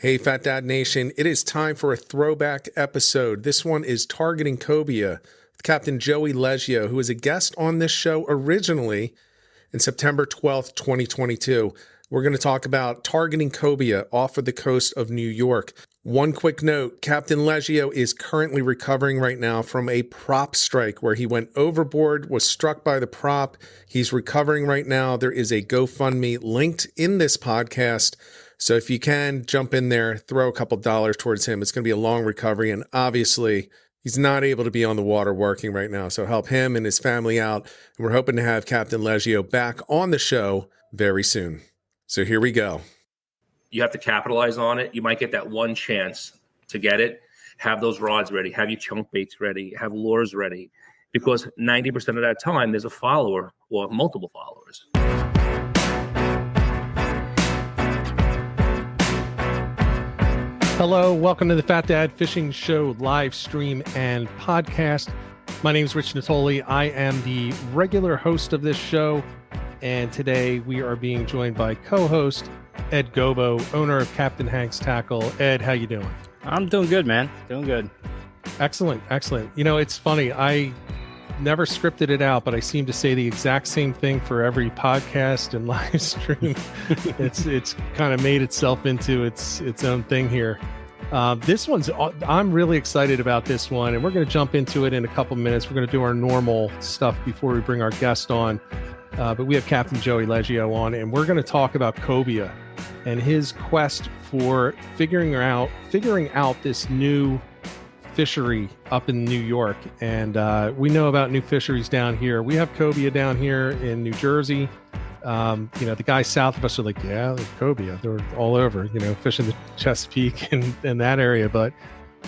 Hey, Fat Dad Nation, it is time for a throwback episode. This one is targeting Cobia with Captain Joey Leggio, who was a guest on this show originally in September 12th, 2022. We're going to talk about targeting Cobia off of the coast of New York. One quick note, Captain Leggio is currently recovering right now from a prop strike where he went overboard, was struck by the prop. He's recovering right now. There is a GoFundMe linked in this podcast. So if you can, jump in there, throw a couple dollars towards him. It's going to be a long recovery. And obviously, he's not able to be on the water working right now. So help him and his family out. And we're hoping to have Captain Leggio back on the show very soon. So here we go. You have to capitalize on it. You might get that one chance to get it. Have those rods ready. Have your chunk baits ready. Have lures ready. Because 90% of that time, there's a follower or multiple followers. Hello, welcome to the Fat Dad Fishing Show live stream and podcast. My name is Rich Natoli. I am the regular host of this show, and today we are being joined by co-host Ed Gobo, owner of Captain Hank's Tackle. Ed, how you doing? I'm doing good, man. Doing good. Excellent, excellent. You know, it's funny. I never scripted it out, but I seem to say the exact same thing for every podcast and live stream. It's kind of made itself into its own thing here. I'm really excited about this one, and we're going to jump into it in a couple minutes. We're going to do our normal stuff before we bring our guest on. But we have Captain Joey Leggio on, and we're going to talk about Cobia and his quest for figuring out this new fishery up in New York. And we know about new fisheries down here. We have Cobia down here in New Jersey. The guys south of us are like, yeah, there's Cobia. They're all over, fishing the Chesapeake and that area. But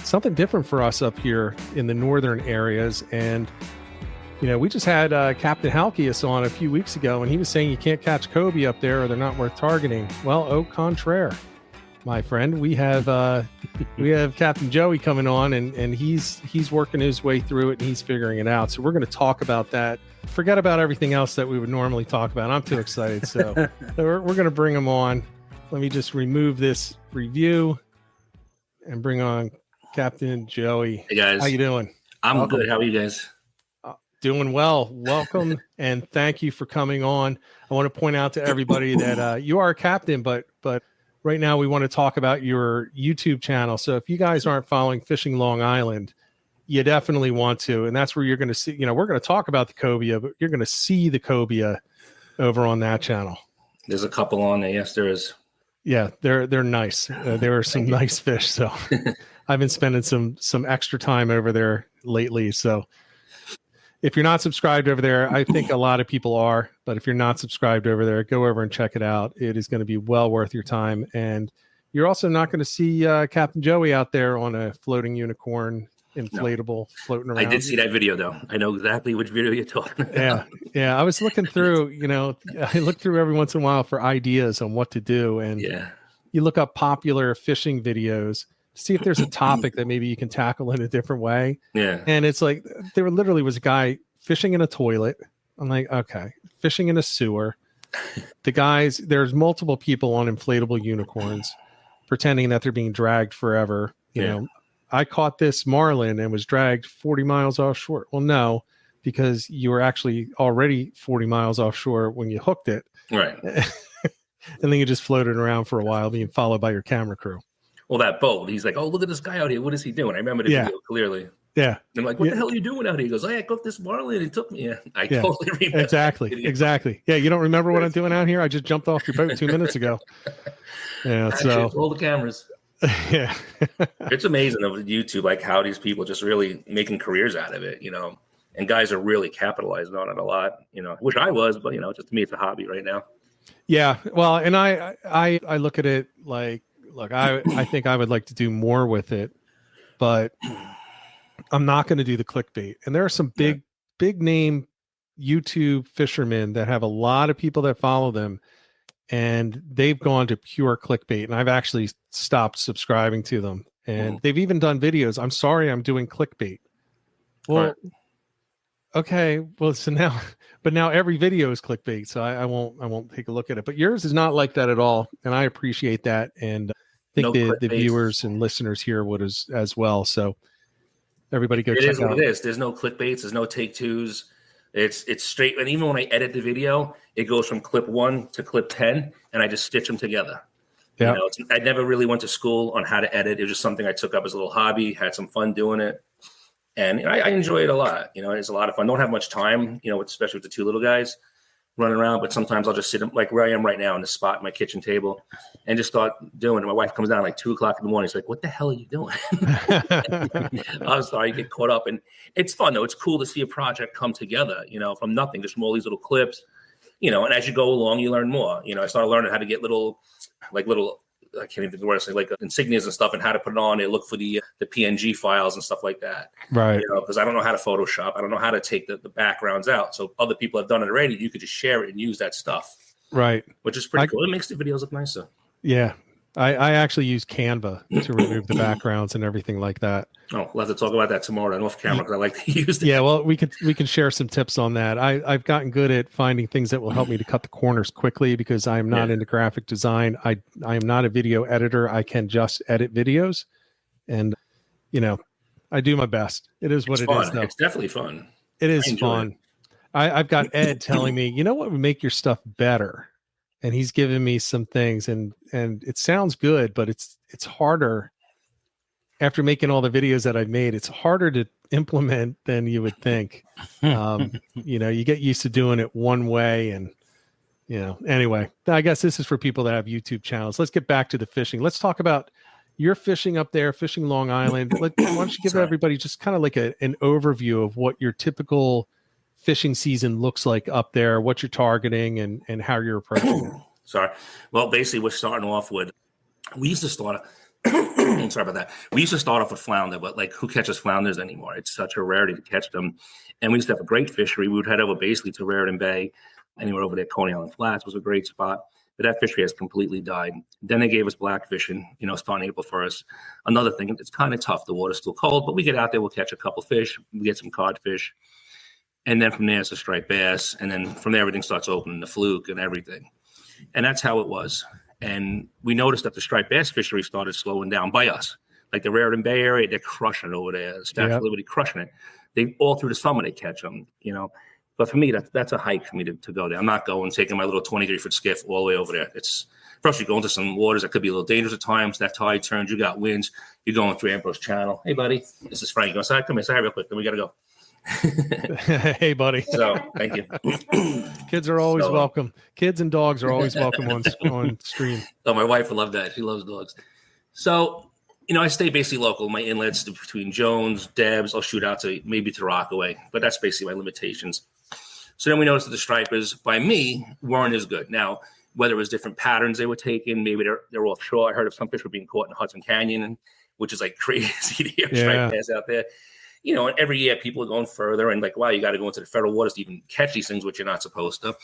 something different for us up here in the northern areas. And we just had Captain Halkias on a few weeks ago, and he was saying you can't catch Cobia up there or they're not worth targeting. Well, au contraire, my friend. We have Captain Joey coming on, and he's working his way through it, and he's figuring it out. So we're going to talk about that. Forget about everything else that we would normally talk about. I'm too excited. So we're going to bring him on. Let me just remove this review and bring on Captain Joey. Hey, guys. How you doing? I'm Welcome. good. How are you guys? Doing well. Welcome, and thank you for coming on. I want to point out to everybody that you are a captain, but right now we want to talk about your YouTube channel. So if you guys aren't following Fishing Long Island, you definitely want to, and that's where you're going to see. We're going to talk about the Cobia, but you're going to see the Cobia over on that channel. There's a couple on there. Yes, there is. Yeah, they're nice. There are some nice fish. So I've been spending some extra time over there lately. So if you're not subscribed over there, I think a lot of people are, but if you're not subscribed over there, go over and check it out. It is going to be well worth your time. And you're also not going to see Captain Joey out there on a floating unicorn inflatable floating around. I did see that video, though. I know exactly which video you're talking about. Yeah. I was looking through, I look through every once in a while for ideas on what to do. And you look up popular fishing videos, see if there's a topic that maybe you can tackle in a different way. Yeah. And it's like, there literally was a guy fishing in a toilet. I'm like, okay, fishing in a sewer. There's multiple people on inflatable unicorns pretending that they're being dragged forever. You know, I caught this marlin and was dragged 40 miles offshore. Well, no, because you were actually already 40 miles offshore when you hooked it. Right. And then you just floated around for a while being followed by your camera crew. Well, that boat, he's like, oh, look at this guy out here. What is he doing? I remember the video clearly. Yeah. And I'm like, what the hell are you doing out here? He goes, I caught this marlin. It took me. Yeah, I totally remember. Exactly. Yeah, you don't remember what I'm doing out here? I just jumped off your boat 2 minutes ago. Yeah, so roll the cameras. Yeah. It's amazing of YouTube, like how these people just really making careers out of it, and guys are really capitalizing on it a lot, which I was, but, just to me, it's a hobby right now. Yeah. Well, and I look at it like, look, I think I would like to do more with it, but I'm not going to do the clickbait. And there are some big name YouTube fishermen that have a lot of people that follow them, and they've gone to pure clickbait. And I've actually stopped subscribing to them. And they've even done videos. I'm sorry, I'm doing clickbait. Well, okay. Well, so now every video is clickbait. So I won't take a look at it, but yours is not like that at all. And I appreciate that. And think No the clickbait. viewers and listeners here would as well. So everybody go It check is out. what it is. There's no clickbaits. There's no take twos. It's straight. And even when I edit the video, it goes from clip 1 to clip 10, and I just stitch them together. Yeah. I never really went to school on how to edit. It was just something I took up as a little hobby, had some fun doing it. And I enjoy it a lot. It's a lot of fun. Don't have much time, especially with the two little guys running around. But sometimes I'll just sit like where I am right now in the spot at my kitchen table and just start doing it. My wife comes down like 2 o'clock in the morning. She's like, "What the hell are you doing?" I'm sorry, you get caught up. And it's fun, though. It's cool to see a project come together, from nothing, just from all these little clips, and as you go along, you learn more. I started learning how to get little, I can't even think of what I say, like insignias and stuff, and how to put it on. They look for the PNG files and stuff like that. Right. Because I don't know how to Photoshop. I don't know how to take the backgrounds out. So other people have done it already. You could just share it and use that stuff. Right. Which is pretty cool. It makes the videos look nicer. Yeah. I actually use Canva to remove the backgrounds and everything like that. Oh, we'll have to talk about that tomorrow and off camera because I like to use that. Yeah, well, we can share some tips on that. I've gotten good at finding things that will help me to cut the corners quickly because I am not into graphic design. I am not a video editor. I can just edit videos, and I do my best. It is what it is, though. It's definitely fun. It is fun. I've got Ed telling me, what would make your stuff better, and he's giving me some things, and it sounds good, but it's harder. After making all the videos that I've made, it's harder to implement than you would think. You get used to doing it one way, and anyway, I guess this is for people that have YouTube channels. Let's get back to the fishing. Let's talk about your fishing up there, fishing Long Island. Why don't you give everybody just kind of like an overview of what your typical fishing season looks like up there, what you're targeting, and how you're approaching it. Sorry. Well, basically, we're starting off with, we used to start sorry about that. We used to start off with flounder, but who catches flounders anymore? It's such a rarity to catch them. And we used to have a great fishery. We would head over basically to Raritan Bay. Anywhere over there, Coney Island Flats was a great spot. But that fishery has completely died. Then they gave us black fishing, starting April 1st. Another thing, it's kind of tough. The water's still cold, but we get out there, we'll catch a couple fish, we get some codfish. And then from there, it's a striped bass. And then from there, everything starts opening, the fluke and everything. And that's how it was. And we noticed that the striped bass fishery started slowing down by us. Like the Raritan Bay area, they're crushing it over there. Statue of Liberty crushing it. They all through the summer they catch them, But for me, that's a hike for me to go there. I'm not going taking my little 23-foot skiff all the way over there. It's first you go into some waters that could be a little dangerous at times. That tide turns, you got winds. You're going through Ambrose Channel. Hey, buddy, this is Frank. You go inside? Come inside real quick. Then we got to go. Hey, buddy. So thank you. Kids are always welcome. Kids and dogs are always welcome on stream. Oh, my wife will love that. She loves dogs. So, I stay basically local. My inlets between Jones, Debs, I'll shoot out to maybe to Rockaway, but that's basically my limitations. So then we noticed that the stripers by me weren't as good. Now, whether it was different patterns they were taking, maybe they're offshore. I heard of some fish were being caught in Hudson Canyon, which is like crazy to hear striped bass out there. And every year people are going further and wow, you got to go into the federal waters to even catch these things, which you're not supposed to,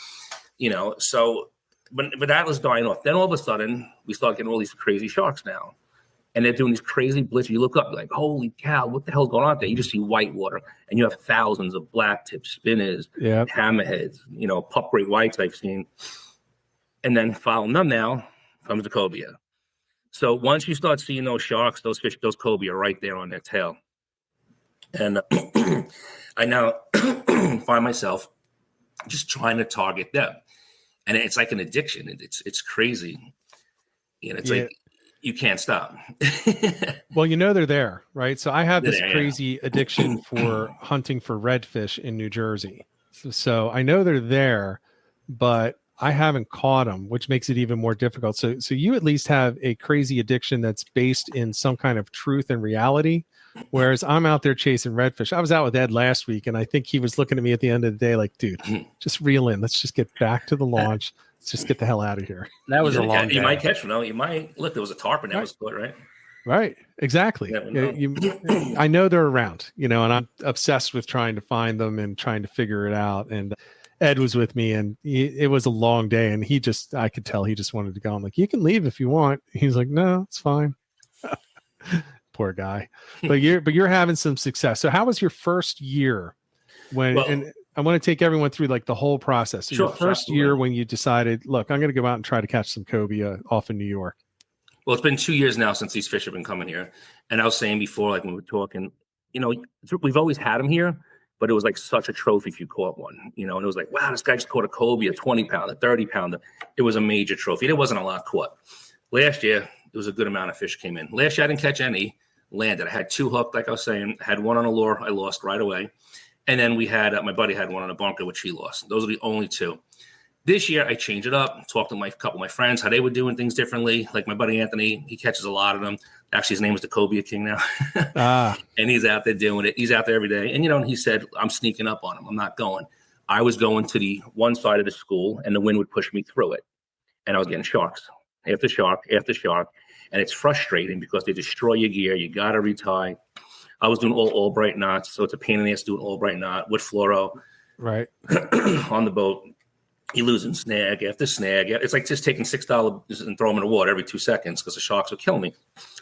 So, but that was dying off. Then all of a sudden, we start getting all these crazy sharks now. And they're doing these crazy blitzes. You look up, you're like, holy cow, what the hell's going on out there? You just see white water, and you have thousands of blacktips, spinners, hammerheads, pup great whites I've seen. And then following them now comes the cobia. So once you start seeing those sharks, those fish, those cobia are right there on their tail. And I now find myself just trying to target them. And it's like an addiction. It's crazy. It's like you can't stop. Well, they're there, right? So I have this crazy addiction for hunting for redfish in New Jersey. So I know they're there, but I haven't caught them, which makes it even more difficult. So you at least have a crazy addiction that's based in some kind of truth and reality. Whereas I'm out there chasing redfish. I was out with Ed last week, and I think he was looking at me at the end of the day like, dude, just reel in. Let's just get back to the launch. Let's just get the hell out of here. That was a long day. You might catch one. You might. Look, there was a tarpon that was caught, right? Right. Exactly. I know they're around, and I'm obsessed with trying to find them and trying to figure it out. And Ed was with me, and it was a long day, and I could tell he just wanted to go. I'm like, you can leave if you want. He's like, no, it's fine. Poor guy. But you're having some success. So how was your first year and I want to take everyone through the whole process. So your first year when you decided, look, I'm going to go out and try to catch some cobia off in New York. Well, it's been 2 years now since these fish have been coming here. And I was saying before, like when we were talking, we've always had them here, but it was like such a trophy if you caught one, and it was like, wow, this guy just caught a Cobia, a 20-pounder, 30-pounder. It was a major trophy. There wasn't a lot caught. Last year, there was a good amount of fish came in. Last year, I didn't catch any, landed. I had 2 hooked, like I was saying. I had one on a lure. I lost right away. And then we had, my buddy had one on a bunker, which he lost. Those are the only 2. This year, I changed it up, talked to a couple of my friends, how they were doing things differently. Like my buddy Anthony, he catches a lot of them. Actually, his name is the Cobia King now. And he's out there doing it. He's out there every day. And, he said, I'm sneaking up on him. I'm not going. I was going to the one side of the school, and the wind would push me through it. And I was getting sharks after shark after shark. And it's frustrating because they destroy your gear. You got to retie. I was doing all bright knots. So it's a pain in the ass doing all bright knot with fluoro. Right. On the boat. You're losing snag after snag. It's like just taking $6 and throw them in the water every 2 seconds because the sharks will kill me.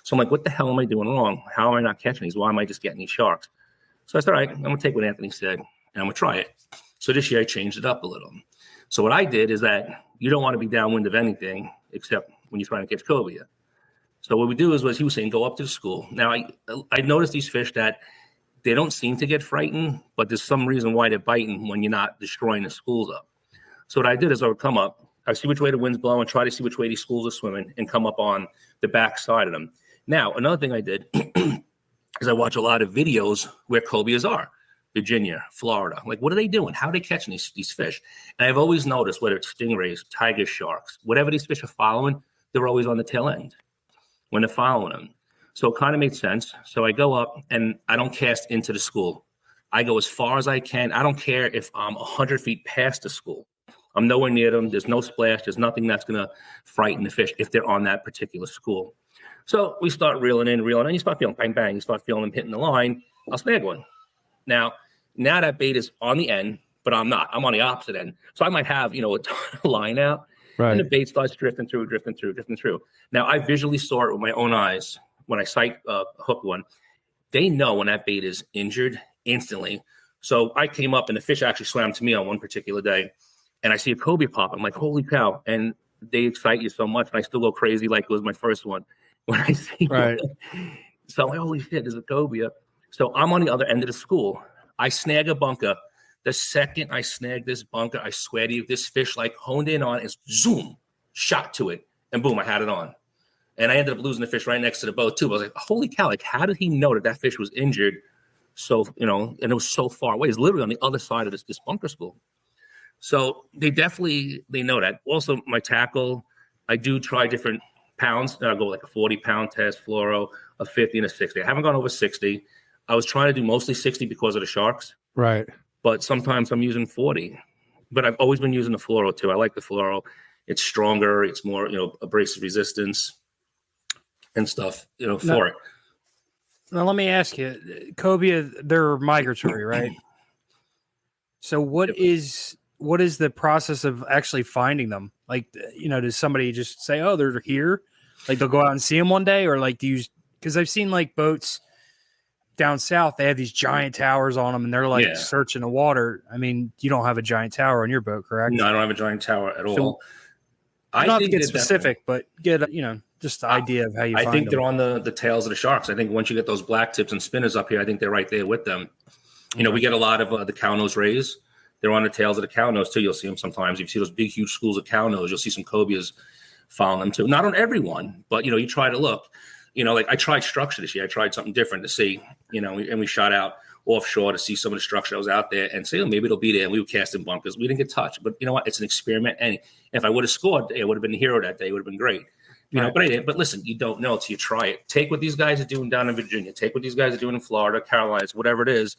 So I'm like, what the hell am I doing wrong? How am I not catching these? Why am I just getting these sharks? So I said, all right, I'm going to take what Anthony said, and I'm going to try it. So this year I changed it up a little. So what I did is that you don't want to be downwind of anything except when you're trying to catch cobia. So what we do is what he was saying, go up to the school. Now, I noticed these fish that they don't seem to get frightened, but there's some reason why they're biting when you're not destroying the schools up. So what I did is I would come up, I see which way the wind's blowing, try to see which way these schools are swimming, and come up on the back side of them. Now, another thing I did is I watch a lot of videos where cobias are, Virginia, Florida. Like, what are they doing? How are they catching these fish? And I've always noticed, whether it's stingrays, tiger sharks, whatever these fish are following, they're always on the tail end when they're following them. So it kind of made sense. So I go up, and I don't cast into the school. I go as far as I can. I don't care if I'm 100 feet past the school. I'm nowhere near them. There's no splash. There's nothing that's going to frighten the fish if they're on that particular school. So we start reeling in. You start feeling bang, bang. You start feeling them hitting the line. I'll snag one. Now that bait is on the end, but I'm not. I'm on the opposite end. So I might have, a line out. Right. And the bait starts drifting through. Now, I visually saw it with my own eyes when I sight hook one. They know when that bait is injured instantly. So I came up, and the fish actually swam to me on one particular day. And I see a cobia pop. I'm like, holy cow. And they excite you so much. And I still go crazy like it was my first one when I see right. One. So I'm like, holy shit, there's a cobia. So I'm on the other end of the school. I snag a bunker. The second I snag this bunker, I swear to you, this fish like honed in on is zoom, shot to it. And boom, I had it on. And I ended up losing the fish right next to the boat too. But I was like, holy cow, like how did he know that fish was injured? So, and it was so far away. It's literally on the other side of this bunker school. So they know that. Also, my tackle, I do try different pounds. I go like a 40-pound test, fluoro, a 50, and a 60. I haven't gone over 60. I was trying to do mostly 60 because of the sharks. Right. But sometimes I'm using 40. But I've always been using the fluoro too. I like the fluoro. It's stronger. It's more, abrasive resistance and stuff, for it. Now, let me ask you, cobia, they're migratory, right? So what is the process of actually finding them? Like, does somebody just say, oh, they're here? Like they'll go out and see them one day, or like because I've seen like boats down south, they have these giant towers on them and they're like searching the water. I mean, you don't have a giant tower on your boat, correct? No, I don't have a giant tower at all. So, I not to get specific, but get, just the idea of how you find them. I think they're on the tails of the sharks. I think once you get those blacktips and spinners up here, I think they're right there with them. We get a lot of the cow nose rays. They're on the tails of the cow nose too. You'll see them sometimes. If you see those big, huge schools of cow nose, you'll see some cobias following them too. Not on everyone, but you try to look. Like I tried structure this year. I tried something different to see. And we shot out offshore to see some of the structure that was out there and say, maybe it'll be there. And we were casting bunkers. We didn't get touched, but you know what? It's an experiment. And if I would have scored, it would have been the hero that day. It would have been great. But I didn't. But listen, you don't know until you try it. Take what these guys are doing down in Virginia. Take what these guys are doing in Florida, Carolinas, whatever it is.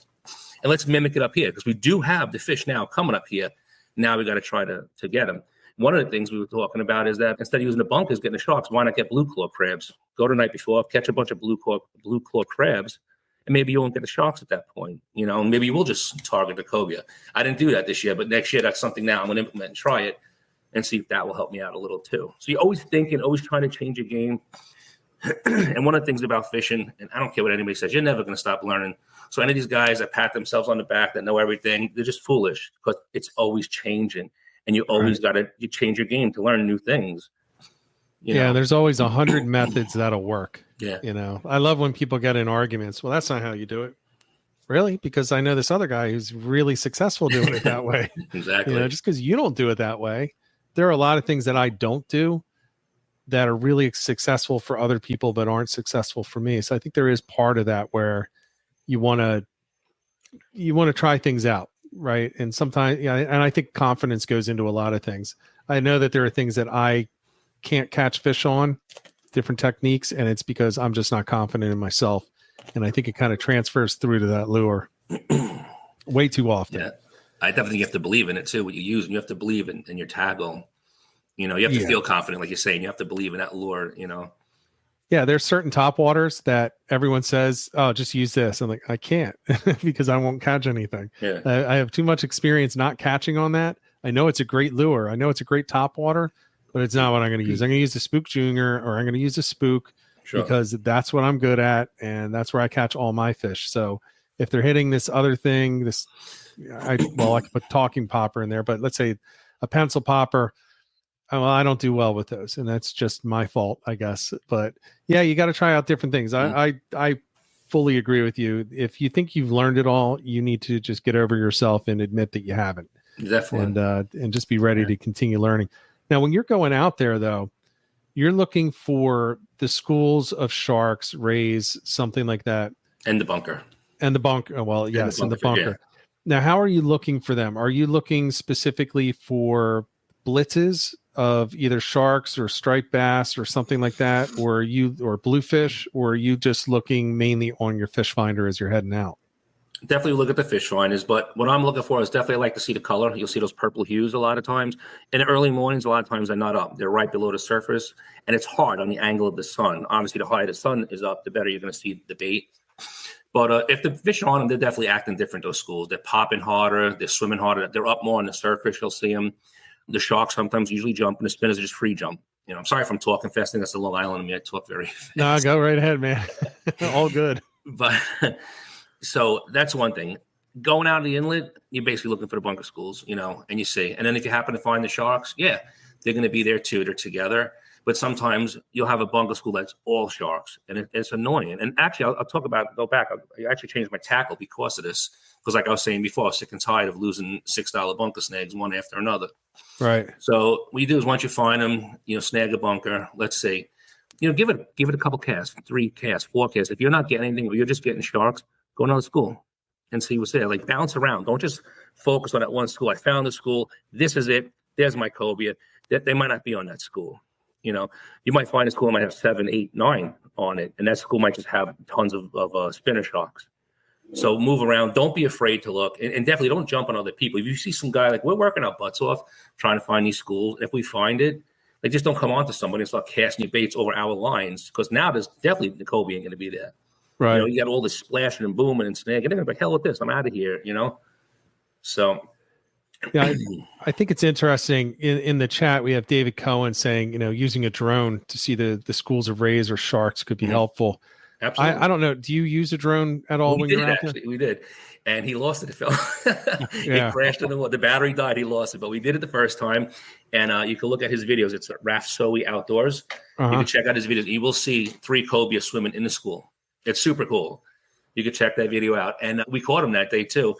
And let's mimic it up here because we do have the fish now coming up here. Now we got to try to get them. One of the things we were talking about is that instead of using the bunkers, getting the sharks, why not get blue claw crabs? Go the night before, catch a bunch of blue claw crabs, and maybe you won't get the sharks at that point. Maybe you will just target the cobia. I didn't do that this year, but next year that's something now I'm going to implement and try it and see if that will help me out a little too. So you're always thinking, always trying to change your game. And one of the things about fishing, and I don't care what anybody says, you're never going to stop learning. So any of these guys that pat themselves on the back that know everything, they're just foolish because it's always changing. And you always got to change your game to learn new things. Yeah, there's always 100 methods that'll work. Yeah. I love when people get in arguments. Well, that's not how you do it. Really? Because I know this other guy who's really successful doing it that way. Exactly. Just because you don't do it that way, there are a lot of things that I don't do that are really successful for other people but aren't successful for me. So I think there is part of that where you want to try things out, right? And sometimes, and I think confidence goes into a lot of things. I know that there are things that I can't catch fish on, different techniques, and it's because I'm just not confident in myself. And I think it kind of transfers through to that lure way too often. Yeah. I definitely think you have to believe in it too, what you use, and you have to believe in your tackle. You have to feel confident, like you're saying. You have to believe in that lure, Yeah, there's certain top waters that everyone says, oh, just use this. I'm like, I can't because I won't catch anything. Yeah. I have too much experience not catching on that. I know it's a great lure. I know it's a great top water, but it's not what I'm going to use. I'm going to use a Spook Junior, or I'm going to use a Spook because that's what I'm good at, and that's where I catch all my fish. So if they're hitting this other thing, I could put talking popper in there, but let's say a pencil popper, well, I don't do well with those, and that's just my fault, I guess. But yeah, you got to try out different things. I fully agree with you. If you think you've learned it all, you need to just get over yourself and admit that you haven't. Definitely. And just be ready to continue learning. Now, when you're going out there, though, you're looking for the schools of sharks, rays, something like that, and the bunker. And the bunker. Well, yes, and the bunker. Yeah. Now, how are you looking for them? Are you looking specifically for blitzes of either sharks or striped bass or something like that, or bluefish, or are you just looking mainly on your fish finder as you're heading out? Definitely look at the fish finders, but what I'm looking for is definitely I like to see the color. You'll see those purple hues a lot of times. In the early mornings, a lot of times they're not up. They're right below the surface, and it's hard on the angle of the sun. Obviously, the higher the sun is up, the better you're going to see the bait. But if the fish are on them, they're definitely acting different, those schools. They're popping harder. They're swimming harder. They're up more on the surface. You'll see them. The sharks sometimes usually jump, and the spinners are just free jump. I'm sorry if I'm talking fast. I think that's the Long Island of me. I talk very fast. No, go right ahead, man. All good. But so that's one thing. Going out of the inlet, you're basically looking for the bunker schools, and you see. And then if you happen to find the sharks, yeah, they're going to be there too. They're together. But sometimes you'll have a bunker school that's all sharks, and it's annoying. And actually, I'll talk about, go back. I actually changed my tackle because of this. Because like I was saying before, I was sick and tired of losing $6 bunker snags one after another. Right. So what you do is once you find them, snag a bunker, let's say, give it a couple casts, 3 casts, 4 casts. If you're not getting anything or you're just getting sharks, go another school and see what's there. Like bounce around. Don't just focus on that one school. I found the school. This is it. There's my cobia. They might not be on that school. You might find a school that might have 7, 8, 9 on it, and that school might just have tons of spinner sharks. So move around. Don't be afraid to look, and definitely don't jump on other people. If you see some guy, like we're working our butts off trying to find these schools, if we find it, like just don't come on to somebody and start casting your baits over our lines, because now there's definitely the cobia ain't going to be there. Right. You got all this splashing and booming and snagging. They're going to be like, hell with this. I'm out of here. So. Yeah, I think it's interesting. In the chat, we have David Cohen saying, using a drone to see the schools of rays or sharks could be helpful. Absolutely. I don't know. Do you use a drone at all when you're out there? We did. And he lost it. It fell. Yeah. It crashed in the battery died. He lost it. But we did it the first time. And you can look at his videos. It's at Raf Soe Outdoors. You can check out his videos. You will see 3 cobia swimming in the school. It's super cool. You can check that video out. And we caught him that day too.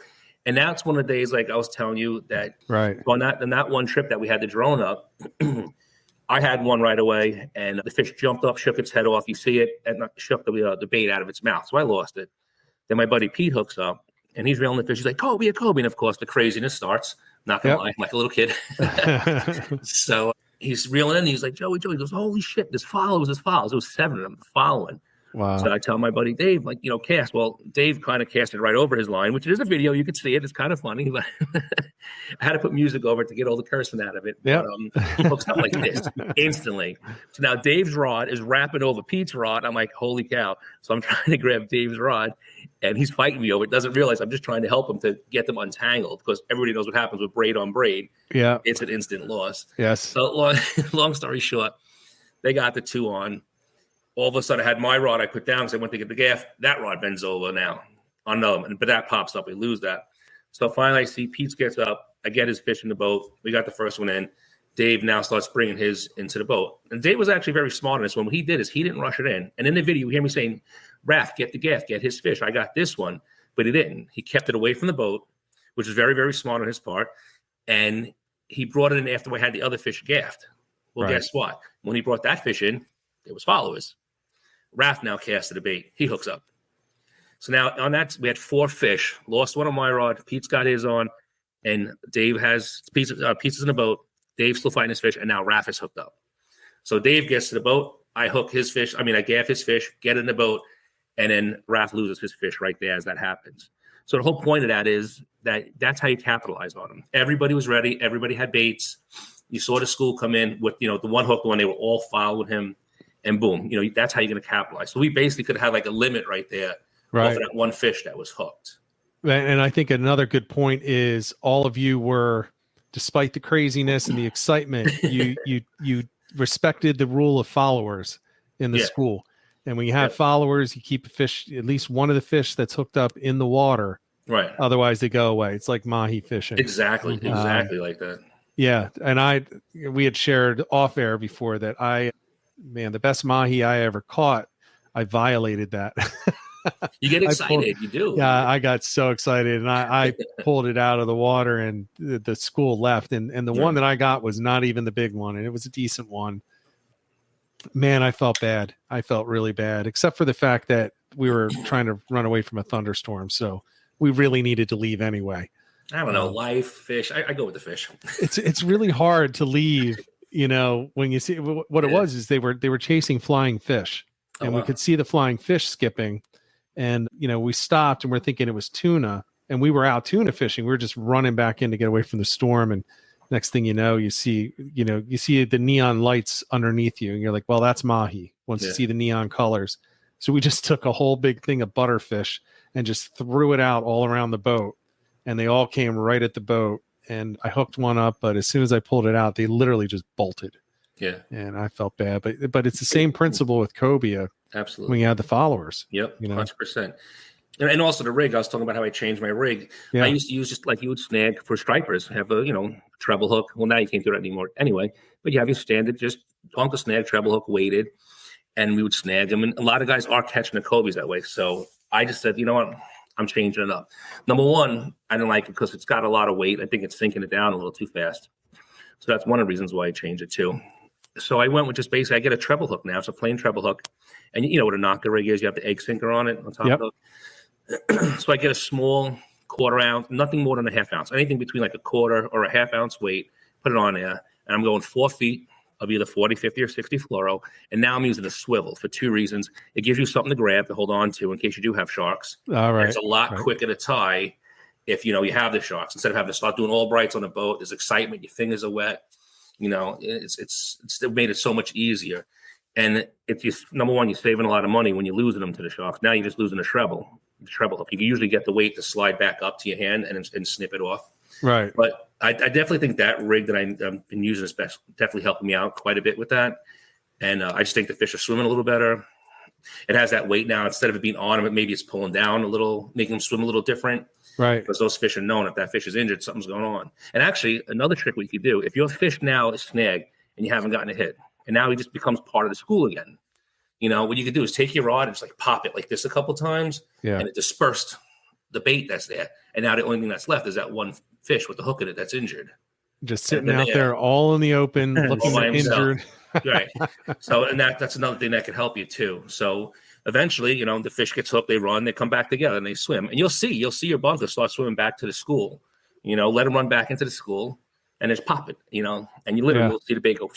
And now it's one of the days, like I was telling you, that on that one trip that we had the drone up, I had one right away, and the fish jumped up, shook its head off. You see it, and shook the bait out of its mouth. So I lost it. Then my buddy Pete hooks up, and he's reeling the fish. He's like, Cobia, Cobia. And, of course, the craziness starts. Not going to lie, I'm like a little kid. So he's reeling in, and he's like, Joey. He goes, holy shit, this follows. It was 7 of them following. Wow. So I tell my buddy Dave, cast. Well, Dave kind of casted right over his line, which is a video. You could see it. It's kind of funny, but I had to put music over it to get all the cursing out of it. Yeah. Hooks up like this instantly. So now Dave's rod is wrapping over Pete's rod. I'm like, holy cow. So I'm trying to grab Dave's rod, and he's fighting me over it. Doesn't realize I'm just trying to help him to get them untangled, because everybody knows what happens with braid on braid. Yeah. It's an instant loss. Yes. So long story short, they got the 2 on. All of a sudden, I had my rod I put down because I went to get the gaff. That rod bends over now. But that pops up. We lose that. So finally, I see Pete gets up. I get his fish in the boat. We got the first one in. Dave now starts bringing his into the boat. And Dave was actually very smart on this one. What he did is he didn't rush it in. And in the video, you hear me saying, Raph, get the gaff, get his fish. I got this one. But he didn't. He kept it away from the boat, which was very, very smart on his part. And he brought it in after we had the other fish gaffed. Well, guess what? When he brought that fish in, there was followers. Raph now casted a bait. He hooks up. So now on that, we had 4 fish. Lost one on my rod. Pete's got his on. And Dave has pieces in the boat. Dave's still fighting his fish. And now Raph is hooked up. So Dave gets to the boat. I hook his fish. I gaff his fish, get in the boat. And then Raph loses his fish right there as that happens. So the whole point of that is that's how you capitalize on them. Everybody was ready. Everybody had baits. You saw the school come in with, the one hook one. They were all following him. And boom, that's how you're going to capitalize. So we basically could have like a limit right there. Right. Off of that one fish that was hooked. And I think another good point is all of you were, despite the craziness and the excitement, you respected the rule of followers in the school. And when you have followers, you keep a fish, at least one of the fish that's hooked up in the water. Right. Otherwise they go away. It's like mahi fishing. Exactly. Exactly like that. Yeah. And we had shared off air before that the best mahi I ever caught, I violated that. You get excited. You do. Yeah, I got so excited, and I pulled it out of the water, and the school left. And the one that I got was not even the big one, and it was a decent one. Man, I felt bad. I felt really bad, except for the fact that we were trying to run away from a thunderstorm, so we really needed to leave anyway. I don't know, life, fish. I go with the fish. It's really hard to leave. When you see what it was is they were chasing flying fish, and we could see the flying fish skipping. And, we stopped and we're thinking it was tuna, and we were out tuna fishing. We were just running back in to get away from the storm. And next thing you know, you see the neon lights underneath you, and you're like, well, that's mahi once you see the neon colors. So we just took a whole big thing of butterfish and just threw it out all around the boat, and they all came right at the boat. And I hooked one up, but as soon as I pulled it out, they literally just bolted. Yeah. And I felt bad, but it's the same principle with cobia. Absolutely. When you have the followers. Yep. 100%. And also the rig, I was talking about how I changed my rig. Yeah. I used to use just like you would snag for stripers, have a, treble hook. Well, now you can't do that anymore anyway, but you have your standard, just uncle snag, treble hook weighted, and we would snag them. And a lot of guys are catching the cobias that way. So I just said, you know what? I'm changing it up. Number one, I don't like it because it's got a lot of weight. I think it's sinking it down a little too fast. So that's one of the reasons why I changed it too. So I went with just basically, I get a treble hook now. It's a plain treble hook. And you know what a knocker rig is? You have the egg sinker on it on top of it. So I get a small quarter ounce, nothing more than a half ounce, anything between like a quarter or a half ounce weight, put it on there. And I'm going 4 feet of either 40, 50, or 60 fluoro. And now I'm using a swivel for 2 reasons. It gives you something to grab to hold on to in case you do have sharks. All right. It's a lot quicker to tie if, you have the sharks. Instead of having to start doing all brights on the boat, there's excitement, your fingers are wet. It's made it so much easier. And it's just, number one, you're saving a lot of money when you're losing them to the sharks. Now you're just losing the treble hook. You can usually get the weight to slide back up to your hand and snip it off. Right. But I definitely think that rig that I've been using is definitely helping me out quite a bit with that. And I just think the fish are swimming a little better. It has that weight now. Instead of it being on them, maybe it's pulling down a little, making them swim a little different. Right. Because those fish are known if that fish is injured, something's going on. And actually, another trick we could do, if your fish now is snagged and you haven't gotten a hit, and now he just becomes part of the school again, what you could do is take your rod and just like pop it like this a couple times, and it dispersed the bait that's there. And now the only thing that's left is that one fish with the hook in it that's injured. Just sitting out there all in the open, looking injured. Right. So, and that's another thing that could help you too. So eventually, the fish gets hooked, they run, they come back together and they swim. And you'll see your bunker start swimming back to the school. Let them run back into the school and just pop it, and you literally will see the bait go.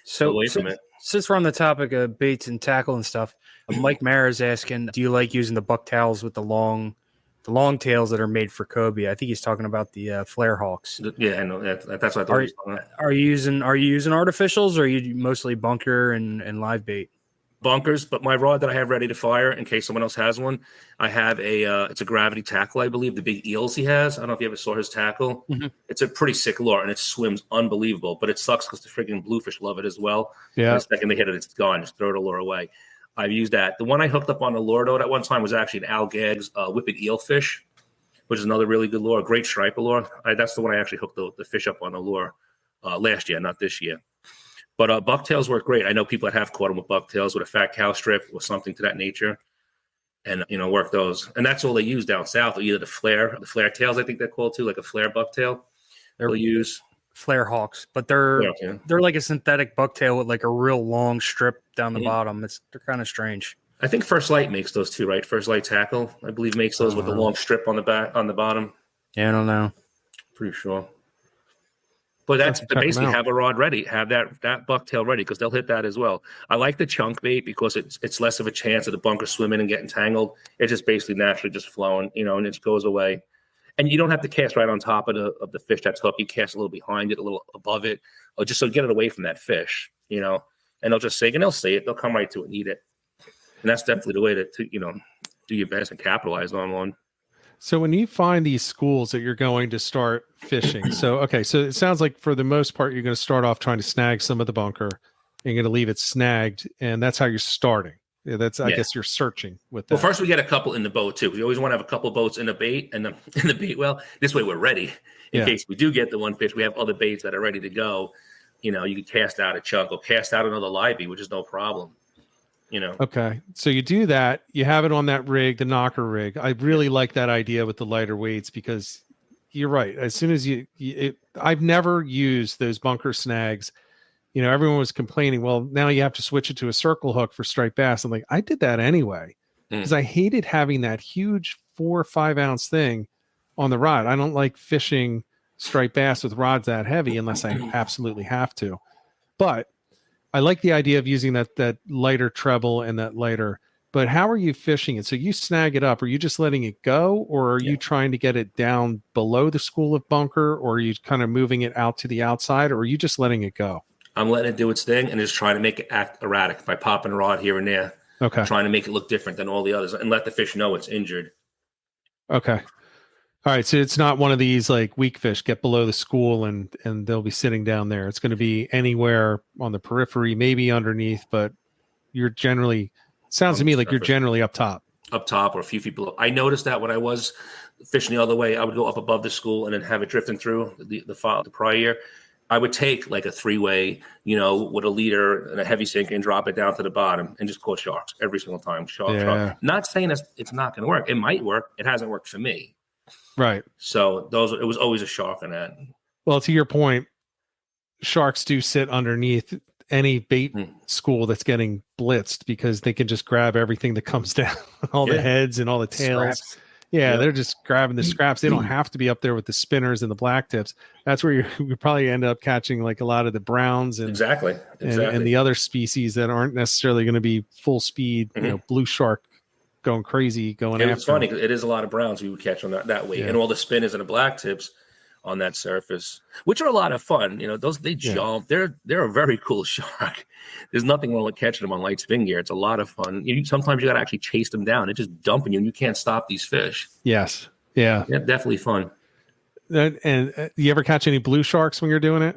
So away from it. Since we're on the topic of baits and tackle and stuff, Mike Mara is asking, do you like using the bucktails with the long tails that are made for cobia? I think he's talking about the flare hawks. Yeah, I know. That's what I thought he was talking about. Are you using artificials, or are you mostly bunker and live bait? Bunkers, but my rod that I have ready to fire in case someone else has one, I have it's a gravity tackle, I believe, the big eels he has. I don't know if you ever saw his tackle. Mm-hmm. It's a pretty sick lure, and it swims unbelievable, but it sucks because the freaking bluefish love it as well. Yeah. The second they hit it, it's gone. Just throw the lure away. I've used that. The one I hooked up on the lure, though, at one time was actually an Al Gagg's whippet eel fish, which is another really good lure, a great striper lure. That's the one I actually hooked the fish up on the lure last year, not this year. But bucktails work great. I know people that have caught them with bucktails with a fat cow strip or something to that nature, and work those. And that's all they use down south. Either the flare tails, I think they're called too, like a flare bucktail. They'll use flare hawks, but they're like a synthetic bucktail with like a real long strip down the bottom. They're kind of strange. I think First Light makes those too, right? First Light Tackle, I believe, makes those with the long strip on the back, on the bottom. Yeah, I don't know. Pretty sure. But that's basically have a rod ready, have that bucktail ready, because they'll hit that as well. I like the chunk bait because it's less of a chance of the bunker swimming and getting tangled. It's just basically naturally just flowing, and it goes away. And you don't have to cast right on top of the fish that's hooked. You cast a little behind it, a little above it, or just so get it away from that fish, and they'll just sink and they'll see it. They'll come right to it and eat it. And that's definitely the way to do your best and capitalize on one. So when you find these schools that you're going to start fishing, so it sounds like for the most part, you're going to start off trying to snag some of the bunker and you're going to leave it snagged. And that's how you're starting. Yeah, I guess you're searching with that. Well, first we get a couple in the boat too. We always want to have a couple boats in the bait and in the bait well. This way we're ready in case we do get the one fish. We have other baits that are ready to go. You can cast out a chunk or cast out another livey, which is no problem. Okay. So you do that, you have it on that rig, the knocker rig. I really like that idea with the lighter weights because you're right. As soon as I've never used those bunker snags. Everyone was complaining, well, now you have to switch it to a circle hook for striped bass. I'm like, I did that anyway because I hated having that huge 4 or 5 ounce thing on the rod. I don't like fishing striped bass with rods that heavy unless I absolutely have to. But I like the idea of using that lighter treble and that lighter, but how are you fishing it? So you snag it up. Are you just letting it go, or are you trying to get it down below the school of bunker, or are you kind of moving it out to the outside, or are you just letting it go? I'm letting it do its thing and just trying to make it act erratic by popping a rod here and there. Okay. Trying to make it look different than all the others and let the fish know it's injured. Okay. All right, so it's not one of these like weak fish get below the school and they'll be sitting down there. It's going to be anywhere on the periphery, maybe underneath, but you're generally sounds to me like you're generally up top. Up top or a few feet below. I noticed that when I was fishing the other way, I would go up above the school and then have it drifting through the prior year. I would take like a 3-way, with a leader and a heavy sink and drop it down to the bottom and just caught sharks every single time. Shark. Not saying it's not going to work. It might work. It hasn't worked for me. Right. So it was always a shark in that. Well, to your point, sharks do sit underneath any bait school that's getting blitzed because they can just grab everything that comes down, all the heads and all the tails. Scraps. Yeah, they're just grabbing the scraps. They don't have to be up there with the spinners and the blacktips. That's where you probably end up catching like a lot of the browns and exactly. And the other species that aren't necessarily going to be full speed, blue shark going crazy going after. It's funny because it is a lot of browns we would catch on that way, and all the spinners and the blacktips on that surface, which are a lot of fun. Those they jump. They're a very cool shark. There's nothing wrong with catching them on light spin gear. It's a lot of fun. Sometimes you got to actually chase them down. It's just dumping you, and you can't stop these fish. Yes. Yeah. Definitely fun. And you ever catch any blue sharks when you're doing it?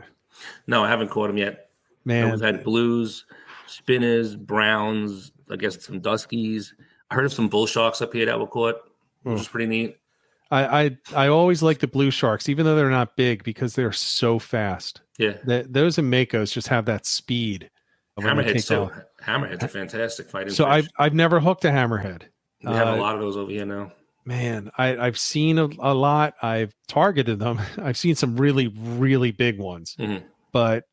No, I haven't caught them yet. Man, I've had blues, spinners, browns. I guess some duskies. I heard of some bull sharks up here that were caught, which is pretty neat. I always like the blue sharks, even though they're not big, because they're so fast. Yeah. Those Makos just have that speed. Hammerheads too. Hammerheads are fantastic fighting so fish. I've never hooked a hammerhead. We have a lot of those over here now. Man, I've seen a lot. I've targeted them. I've seen some really, really big ones. But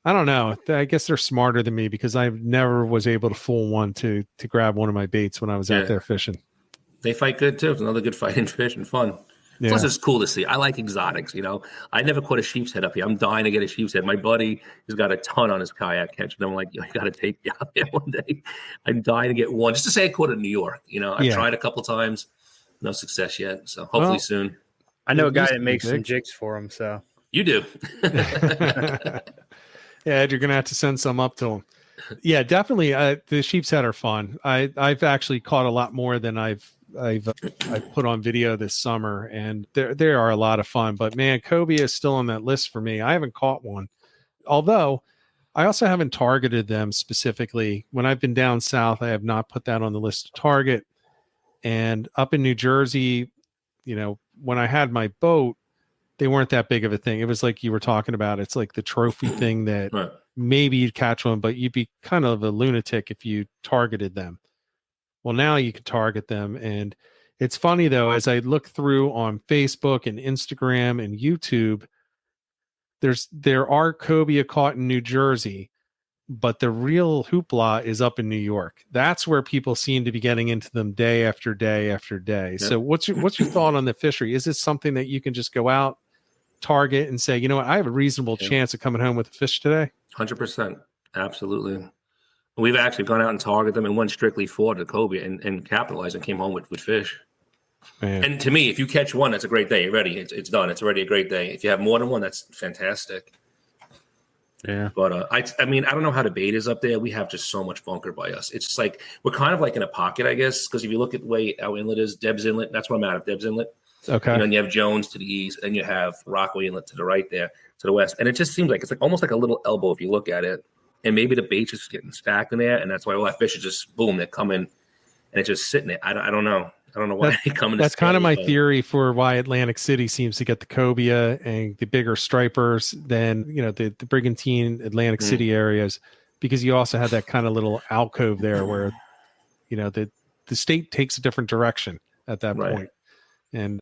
I don't know. I guess they're smarter than me because I never was able to fool one to grab one of my baits when I was out there fishing. They fight good too. It's another good fighting fish and fun. Yeah. Plus, it's cool to see. I like exotics. I never caught a sheep's head up here. I'm dying to get a sheep's head. My buddy has got a ton on his kayak catching. I'm like, you got to take me out there one day. I'm dying to get one just to say I caught it in New York. I've tried a couple times, no success yet. So hopefully soon. I know a guy that makes some jigs for him. So you do. Yeah, Ed, you're gonna have to send some up to him. Yeah, definitely. The sheep's head are fun. I've actually caught a lot more than I've put on video this summer, and they are a lot of fun. But man, Cobia is still on that list for me. I haven't caught one, although I also haven't targeted them specifically. When I've been down south, I have not put that on the list to target. And up in New Jersey, when I had my boat, they weren't that big of a thing. It was like you were talking about. It's like the trophy thing that Right. maybe you'd catch one, but you'd be kind of a lunatic if you targeted them. Well, now you can target them. And it's funny though, as I look through on Facebook and Instagram and YouTube, there are cobia caught in New Jersey, but the real hoopla is up in New York. That's where people seem to be getting into them day after day after day. Yep. So what's your thought on the fishery? Is this something that you can just go out, target, and say, you know what, I have a reasonable chance of coming home with a fish today? 100%. Absolutely. We've actually gone out and targeted them and went strictly for the cobia and capitalized and came home with fish. Man. And to me, if you catch one, that's a great day. You're ready. It's done. It's already a great day. If you have more than one, that's fantastic. Yeah. But I mean, I don't know how the bait is up there. We have just so much bunker by us. It's just like we're kind of like in a pocket, I guess, because if you look at the way our inlet is, Deb's Inlet, that's where I'm at, Deb's Inlet. Okay. And then you have Jones to the east, and you have Rockaway Inlet to the right there, to the west. And it just seems like it's like almost like a little elbow if you look at it. And maybe the bait's just getting stacked in there, and that's why all that fish is just boom, they come in, and it's just sitting there. I don't know. I don't know why they come in. That's kind of my theory for why Atlantic City seems to get the cobia and the bigger stripers than, you know, the Brigantine, Atlantic City areas, because you also have that kind of little alcove there where, you know, the state takes a different direction at that point. And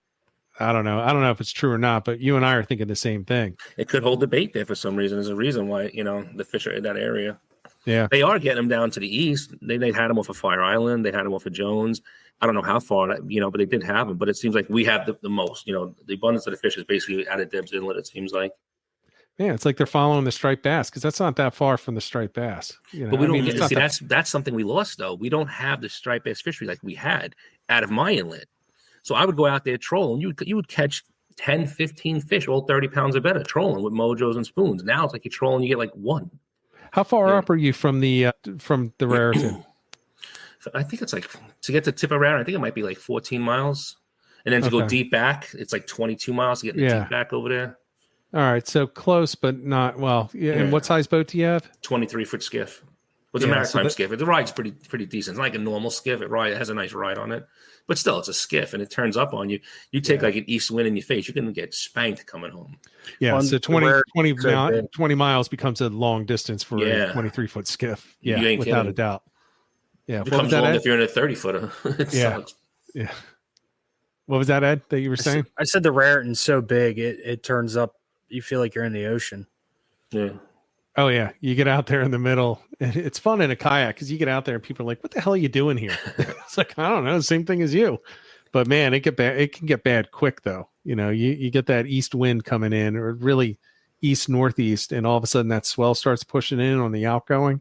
I don't know if it's true or not, but you and I are thinking the same thing. It could hold the bait there for some reason. There's a reason why, you know, the fish are in that area. Yeah. They are getting them down to the east. They had them off of Fire Island. They had them off of Jones. I don't know how far, you know, but they did have them. But it seems like we have the most, you know, the abundance of the fish is basically out of Deb's Inlet, it seems like. Yeah, it's like they're following the striped bass because that's not that far from the striped bass. You know? But we don't see that's something we lost, though. We don't have the striped bass fishery like we had out of my inlet. So I would go out there trolling. You would catch 10, 15 fish, all 30 pounds or better, trolling with mojos and spoons. Now it's like you're trolling, you get like one. How far up are you from the Raritan? I think it's like to get to tip around. I think it might be like 14 miles, and then to go deep back, it's like 22 miles to get in the deep back over there. All right, so close, but not well. Yeah. And what size boat do you have? 23-foot skiff. It's a maritime skiff. The ride's pretty decent. It's not like a normal skiff. It has a nice ride on it, but still, it's a skiff, and it turns up on you. You take like an east wind in your face, you can get spanked coming home. Yeah, so 20 miles becomes a long distance for a 23-foot skiff. Yeah, without a doubt. Yeah, it becomes long if you're in a 30-footer. Sucks. Yeah. What was that, Ed, that you were saying? I said the Raritan's so big, it turns up. You feel like you're in the ocean. Yeah. Oh, yeah. You get out there in the middle. It's fun in a kayak because you get out there and people are like, what the hell are you doing here? It's like, I don't know. Same thing as you. But, man, it can get bad quick, though. You know, you get that east wind coming in or really east-northeast, and all of a sudden that swell starts pushing in on the outgoing.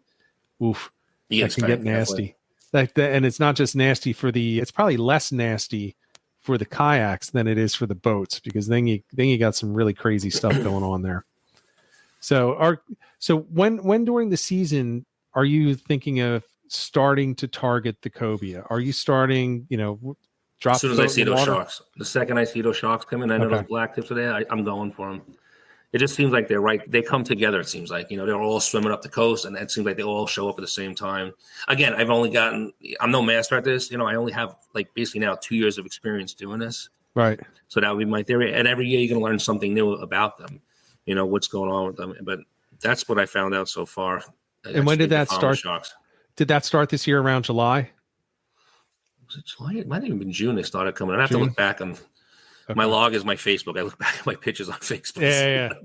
Oof. That can get nasty. And it's not just nasty it's probably less nasty for the kayaks than it is for the boats, because then you got some really crazy stuff going on there. So when during the season are you thinking of starting to target the cobia? Are you starting, drop as soon as I see those sharks? The second I see those sharks come in, I know those blacktips are there. I'm going for them. It just seems like they're right. They come together. It seems like, they're all swimming up the coast, and it seems like they all show up at the same time. Again, I'm no master at this. I only have basically now 2 years of experience doing this. Right. So that would be my theory. And every year you're going to learn something new about them, what's going on with them. But that's what I found out so far. And when did that start? Did that start this year around July? Was it July? It might have even been June they started coming. I have to look back on. Okay. My log is my Facebook. I look back at my pictures on Facebook.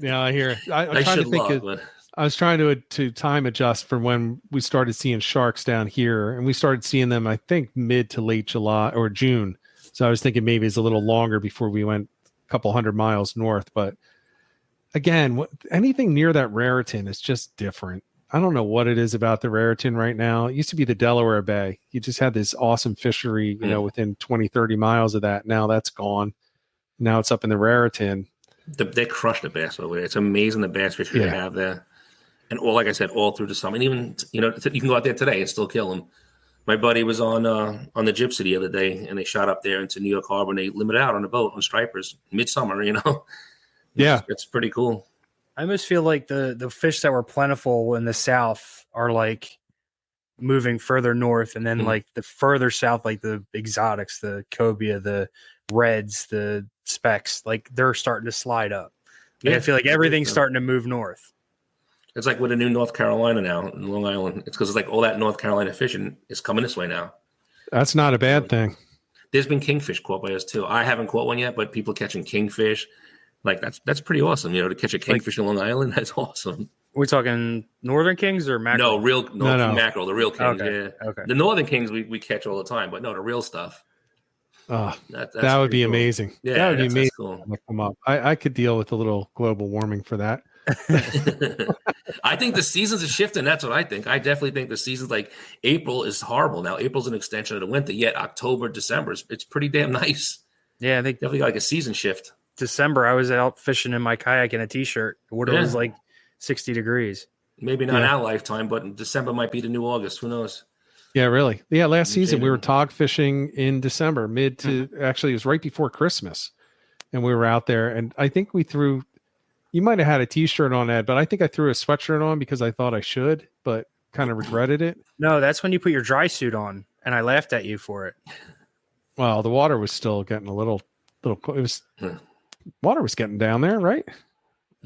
Yeah. I hear. I'm trying to think. I was trying to time adjust from when we started seeing sharks down here, and we started seeing them, I think, mid to late July or June. So I was thinking maybe it's a little longer before we went a couple 100 miles north. But again, anything near that Raritan is just different. I don't know what it is about the Raritan right now. It used to be the Delaware Bay. You just had this awesome fishery, within 20, 30 miles of that. Now that's gone. Now it's up in the Raritan. They crush the bass over there. It's amazing the bass fishery they have there. And like I said, all through the summer. And even, you can go out there today and still kill them. My buddy was on the Gypsy the other day, and they shot up there into New York Harbor, and they limit out on the boat on stripers midsummer, Yeah. It's pretty cool. I almost feel like the fish that were plentiful in the south are moving further north, and then the further south, the exotics, the cobia, the reds, the specks, like they're starting to slide up. Like, I feel like everything's starting to move north. It's like with a new North Carolina now in Long Island. It's because it's like all that North Carolina fishing is coming this way now. That's not a bad thing. There's been kingfish caught by us too. I haven't caught one yet, but people catching kingfish, like that's pretty awesome. To catch a kingfish in Long Island, that's awesome. We're talking northern kings or mackerel? No, mackerel, the real kings. Okay. Yeah, okay. The northern kings we catch all the time, but no, the real stuff. That would be cool. amazing. Yeah, that would be amazing. Cool. Come up. I could deal with a little global warming for that. I think the seasons are shifting. That's what I think. I definitely think the seasons, like April is horrible now. April's an extension of the winter. Yet October, December, it's pretty damn nice. Yeah, I think definitely like a season shift. December, I was out fishing in my kayak in a t-shirt. The water was like 60 degrees. Maybe not in our lifetime, but December might be the new August. Who knows? Yeah, really. Yeah, last season we were tog fishing in December, actually it was right before Christmas. And we were out there, and I think you might have had a t-shirt on, Ed, but I think I threw a sweatshirt on because I thought I should, but kind of regretted it. No, that's when you put your dry suit on, and I laughed at you for it. Well, the water was still getting a little water was getting down there, right?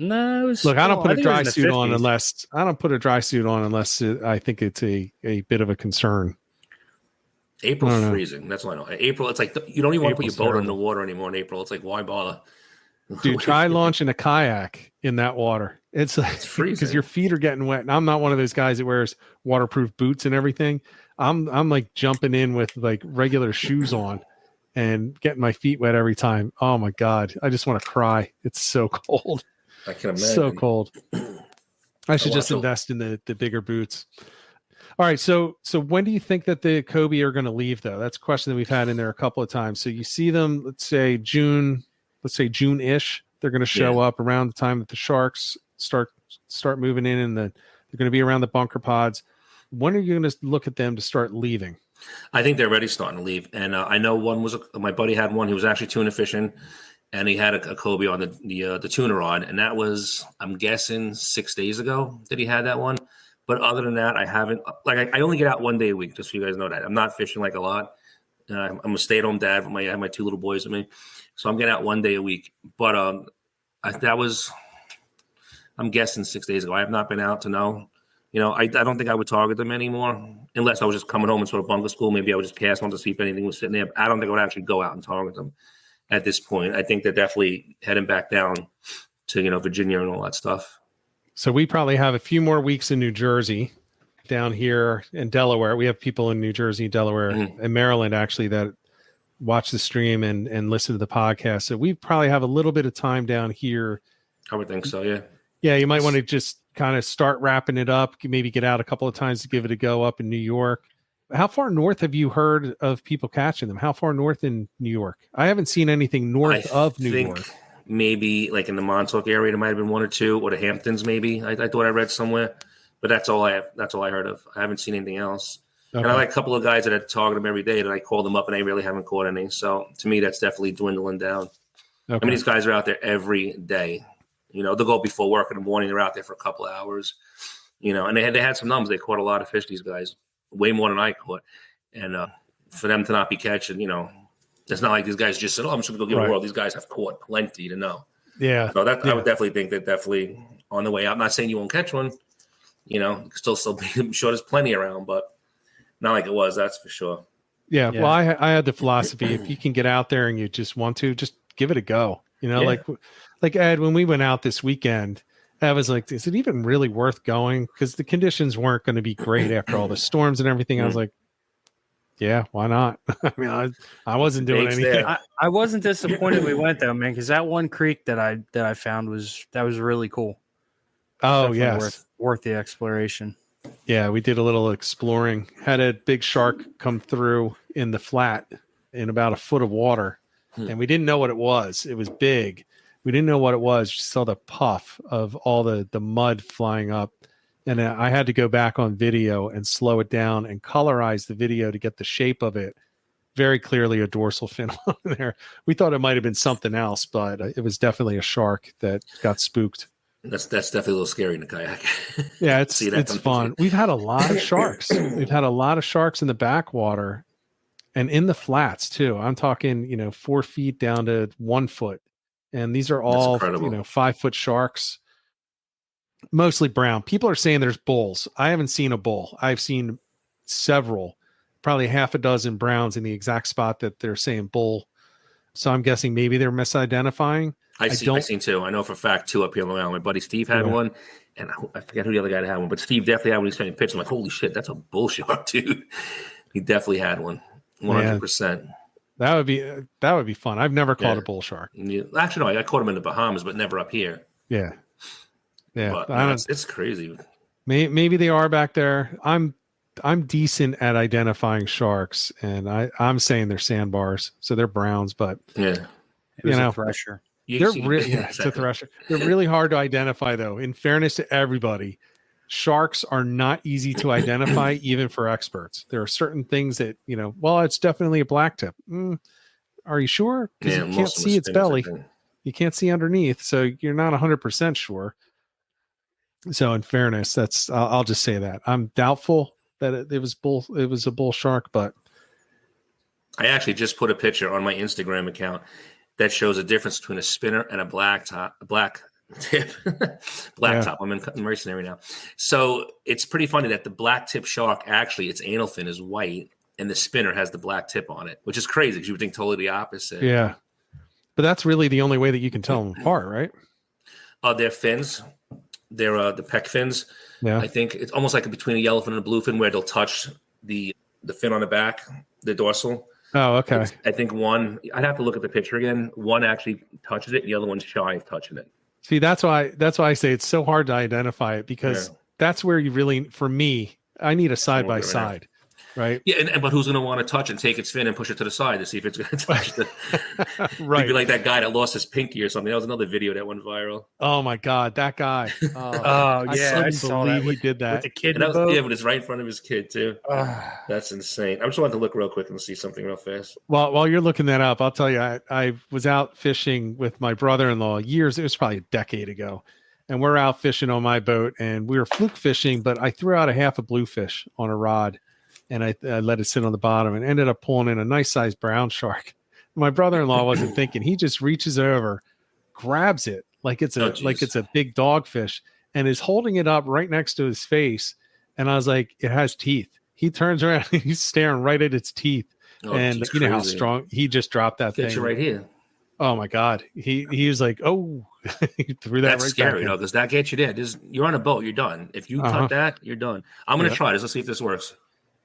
No, look, I don't put a dry suit on unless I think it's a bit of a concern. April's freezing. That's why I know. April, it's like you don't even want to put your boat in the water anymore in April. It's like, why bother? Dude, try launching a kayak in that water. It's freezing because your feet are getting wet. And I'm not one of those guys that wears waterproof boots and everything. I'm like jumping in with like regular shoes on and getting my feet wet every time. Oh my God. I just want to cry. It's so cold. I can imagine. So cold. I should just invest in the bigger boots. All right. So when do you think that the Cobia are going to leave though? That's a question that we've had in there a couple of times. So you see them, let's say June-ish, they're going to show up around the time that the sharks start moving in, and they're going to be around the bunker pods. When are you going to look at them to start leaving? I think they're already starting to leave. And I know one was my buddy had one. He was actually tuna fishing, and he had a Cobia on the tuna rod, and that was, I'm guessing, 6 days ago that he had that one. But other than that, I haven't. Like I only get out one day a week, just so you guys know that. I'm not fishing like a lot. I'm a stay-at-home dad. I have my two little boys with me, so I'm getting out one day a week. But I'm guessing 6 days ago. I have not been out to know. I don't think I would target them anymore unless I was just coming home and sort of bunker school. Maybe I would just cast on to see if anything was sitting there. I don't think I would actually go out and target them at this point. I think they're definitely heading back down to Virginia and all that stuff. So we probably have a few more weeks in New Jersey, down here in Delaware. We have people in New Jersey, Delaware, and Maryland actually that watch the stream and listen to the podcast. So we probably have a little bit of time down here. I would think so, yeah. Yeah, you might want to just kind of start wrapping it up, maybe get out a couple of times to give it a go up in New York. How far north have you heard of people catching them? How far north in New York? I haven't seen anything north of New York. Maybe like in the Montauk area, there might have been one or two, or the Hamptons, maybe. I thought I read somewhere, but that's all I heard of. I haven't seen anything else. Okay. And I like a couple of guys that I target them every day that I call them up, and I really haven't caught any. So to me, that's definitely dwindling down. Okay. I mean, these guys are out there every day. They'll go before work in the morning. They're out there for a couple of hours. And they had some numbers. They caught a lot of fish. These guys, way more than I caught. And for them to not be catching, it's not like these guys just said, "Oh, I'm just going to go give a whirl." These guys have caught plenty to know. Yeah. So I would definitely think that definitely on the way out. I'm not saying you won't catch one. Still I'm sure there's plenty around, but not like it was. That's for sure. Yeah. Well, I had the philosophy: if you can get out there and you just want to, just give it a go. Like Ed, when we went out this weekend, I was like, is it even really worth going? Because the conditions weren't going to be great after all the storms and everything. I was like, yeah, why not? I mean, I wasn't doing anything. I wasn't disappointed we went though, man, because that one creek that I found was really cool. Oh, yes. Worth the exploration. Yeah, we did a little exploring. Had a big shark come through in the flat in about a foot of water, and we didn't know what it was. It was big. We didn't know what it was. Just saw the puff of all the mud flying up. And I had to go back on video and slow it down and colorize the video to get the shape of it. Very clearly a dorsal fin on there. We thought it might have been something else, but it was definitely a shark that got spooked. That's definitely a little scary in the kayak. Yeah, it's fun. We've had a lot of sharks. We've had a lot of sharks in the backwater. and in the flats too. I'm talking, 4 feet down to 1 foot. And these are That's all, incredible. 5-foot sharks, mostly brown. People are saying there's bulls. I haven't seen a bull. I've seen several, probably half a dozen browns in the exact spot that they're saying bull. So I'm guessing maybe they're misidentifying. I seen two. I know for a fact 2 up here in Long Island. My buddy Steve had one, and I forget who the other guy had one, but Steve definitely had one. He's sending pictures. I'm like, holy shit, that's a bull shark, dude. He definitely had one, 100%. That would be fun. I've never caught a bull shark. Actually, no, I caught him in the Bahamas, but never up here. Yeah. But, no, it's crazy. Maybe they are back there. I'm decent at identifying sharks, and I'm saying they're sandbars, so they're browns, but yeah, a thresher. It's a thresher. They're really hard to identify, though. In fairness to everybody, sharks are not easy to identify, even for experts. There are certain things that it's definitely a blacktip. Are you sure? Because you can't see its belly. You can't see underneath, so you're not 100% sure. So, in fairness, I'll just say that I'm doubtful that it was a bull shark, but I actually just put a picture on my Instagram account that shows a difference between a spinner and a black tip. Blacktop. I'm in mercenary now. So it's pretty funny that the black tip shark, actually, its anal fin is white and the spinner has the black tip on it, which is crazy because you would think totally the opposite. Yeah. But that's really the only way that you can tell them apart, right? Their fins, they're the pec fins. Yeah. I think it's almost like between a yellowfin and a bluefin where they'll touch the fin on the back, the dorsal. Oh, okay. I think one, I'd have to look at the picture again. One actually touches it, and the other one's shy of touching it. See, that's why I say it's so hard to identify it, because that's where you really, for me, I need a side by side, right? Yeah, but who's going to want to touch and take its fin and push it to the side to see if it's going to touch the right? You'd be like that guy that lost his pinky or something. That was another video that went viral. Oh my God, that guy! I saw that. He did that with the kid. But it's right in front of his kid too. That's insane. I just wanted to look real quick and see something real fast. While you're looking that up, I'll tell you, I was out fishing with my brother-in-law it was probably a decade ago, and we're out fishing on my boat, and we were fluke fishing, but I threw out a half a bluefish on a rod, and I let it sit on the bottom, and ended up pulling in a nice sized brown shark. My brother-in-law wasn't thinking. He just reaches over, grabs it like it's a big dogfish, and is holding it up right next to his face. And I was like, it has teeth. He turns around and he's staring right at its teeth. And you know how strong he just dropped that Picture thing right here. Oh my God. He was like, oh, he threw that. That's right scary, back because that gets you there. You're on a boat, you're done. If you cut that, you're done. I'm gonna try this. Let's see if this works.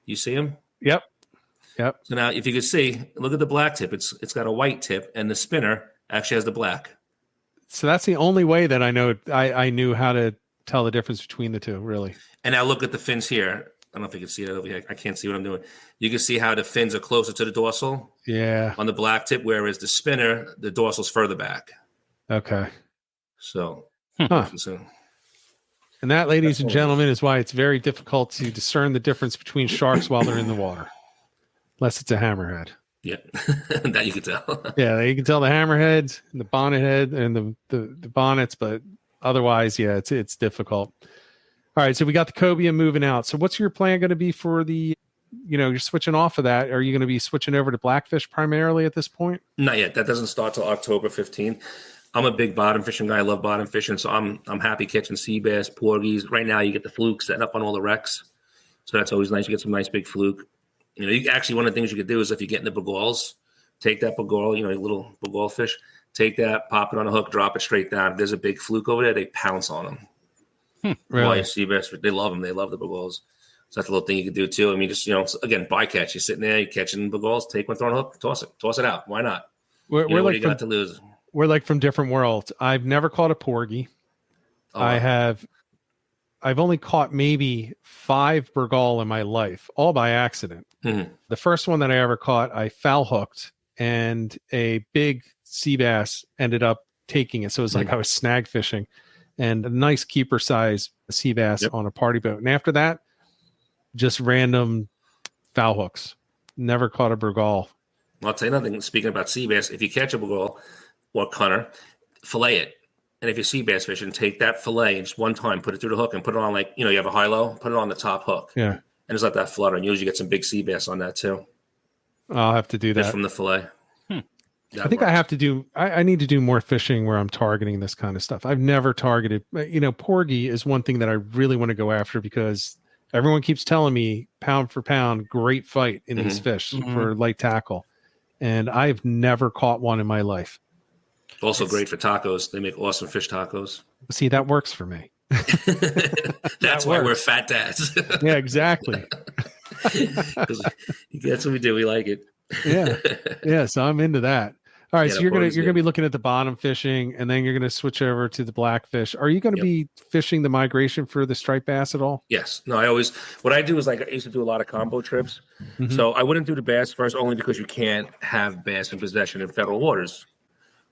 You see him? Yep. So now, if you could see, look at the black tip. It's got a white tip, and the spinner actually has the black. So that's the only way that I know. I knew how to tell the difference between the two, really. And now look at the fins here. I don't know if you can see it over here. I can't see what I'm doing. You can see how the fins are closer to the dorsal. Yeah. On the black tip, whereas the spinner, the dorsal's further back. Okay. So. And that, ladies and gentlemen, is why it's very difficult to discern the difference between sharks while they're in the water. Unless it's a hammerhead. Yeah, that you can tell. Yeah, you can tell the hammerheads and the bonnet head and the bonnets, but otherwise, yeah, it's difficult. All right, so we got the cobia moving out. So what's your plan going to be for the, you're switching off of that. Are you going to be switching over to blackfish primarily at this point? Not yet. That doesn't start till October 15th. I'm a big bottom fishing guy. I love bottom fishing, so I'm happy catching sea bass, porgies. Right now, you get the fluke setting up on all the wrecks, so that's always nice. You get some nice big fluke. Actually, one of the things you could do is if you get in the bagals, take that bagal, a little bagal fish, take that, pop it on a hook, drop it straight down. If there's a big fluke over there, they pounce on them. Really? Sea bass, they love them. They love the bagals. So that's a little thing you can do too. I mean, just again, bycatch. You're sitting there, you're catching bagals, take one, throw on a hook, toss it out. Why not? We're what like you got to lose? We're like from different worlds. I've never caught a porgy. I've only caught maybe 5 burgal in my life, all by accident. Mm-hmm. The first one that I ever caught, I foul hooked, and a big sea bass ended up taking it. So it was like I was snag fishing, and a nice keeper size sea bass on a party boat. And after that, just random foul hooks. Never caught a burgal. Well, I'll tell you nothing. Speaking about sea bass, if you catch a burgal or cunner, fillet it. And if you're sea bass fishing, take that fillet and just one time, put it through the hook and put it on you have a high-low, put it on the top hook. Yeah. And just let that flutter. And usually you get some big sea bass on that too. I'll have to do Just that. from the fillet. I think I have to do. I need to do more fishing where I'm targeting this kind of stuff. I've never targeted. Porgy is one thing that I really want to go after because everyone keeps telling me pound for pound, great fight in these fish for light tackle, and I've never caught one in my life. Also great for tacos. They make awesome fish tacos. See, that works for me. That's why we're fat dads. Yeah, exactly. That's what we do. We like it. Yeah. So I'm into that. All right, Yeah, so you're gonna be looking at the bottom fishing, and then you're gonna switch over to the blackfish. Are you gonna be fishing the migration for the striped bass at all? Yes. No, what I do is I used to do a lot of combo trips. So I wouldn't do the bass first only because you can't have bass in possession in federal waters.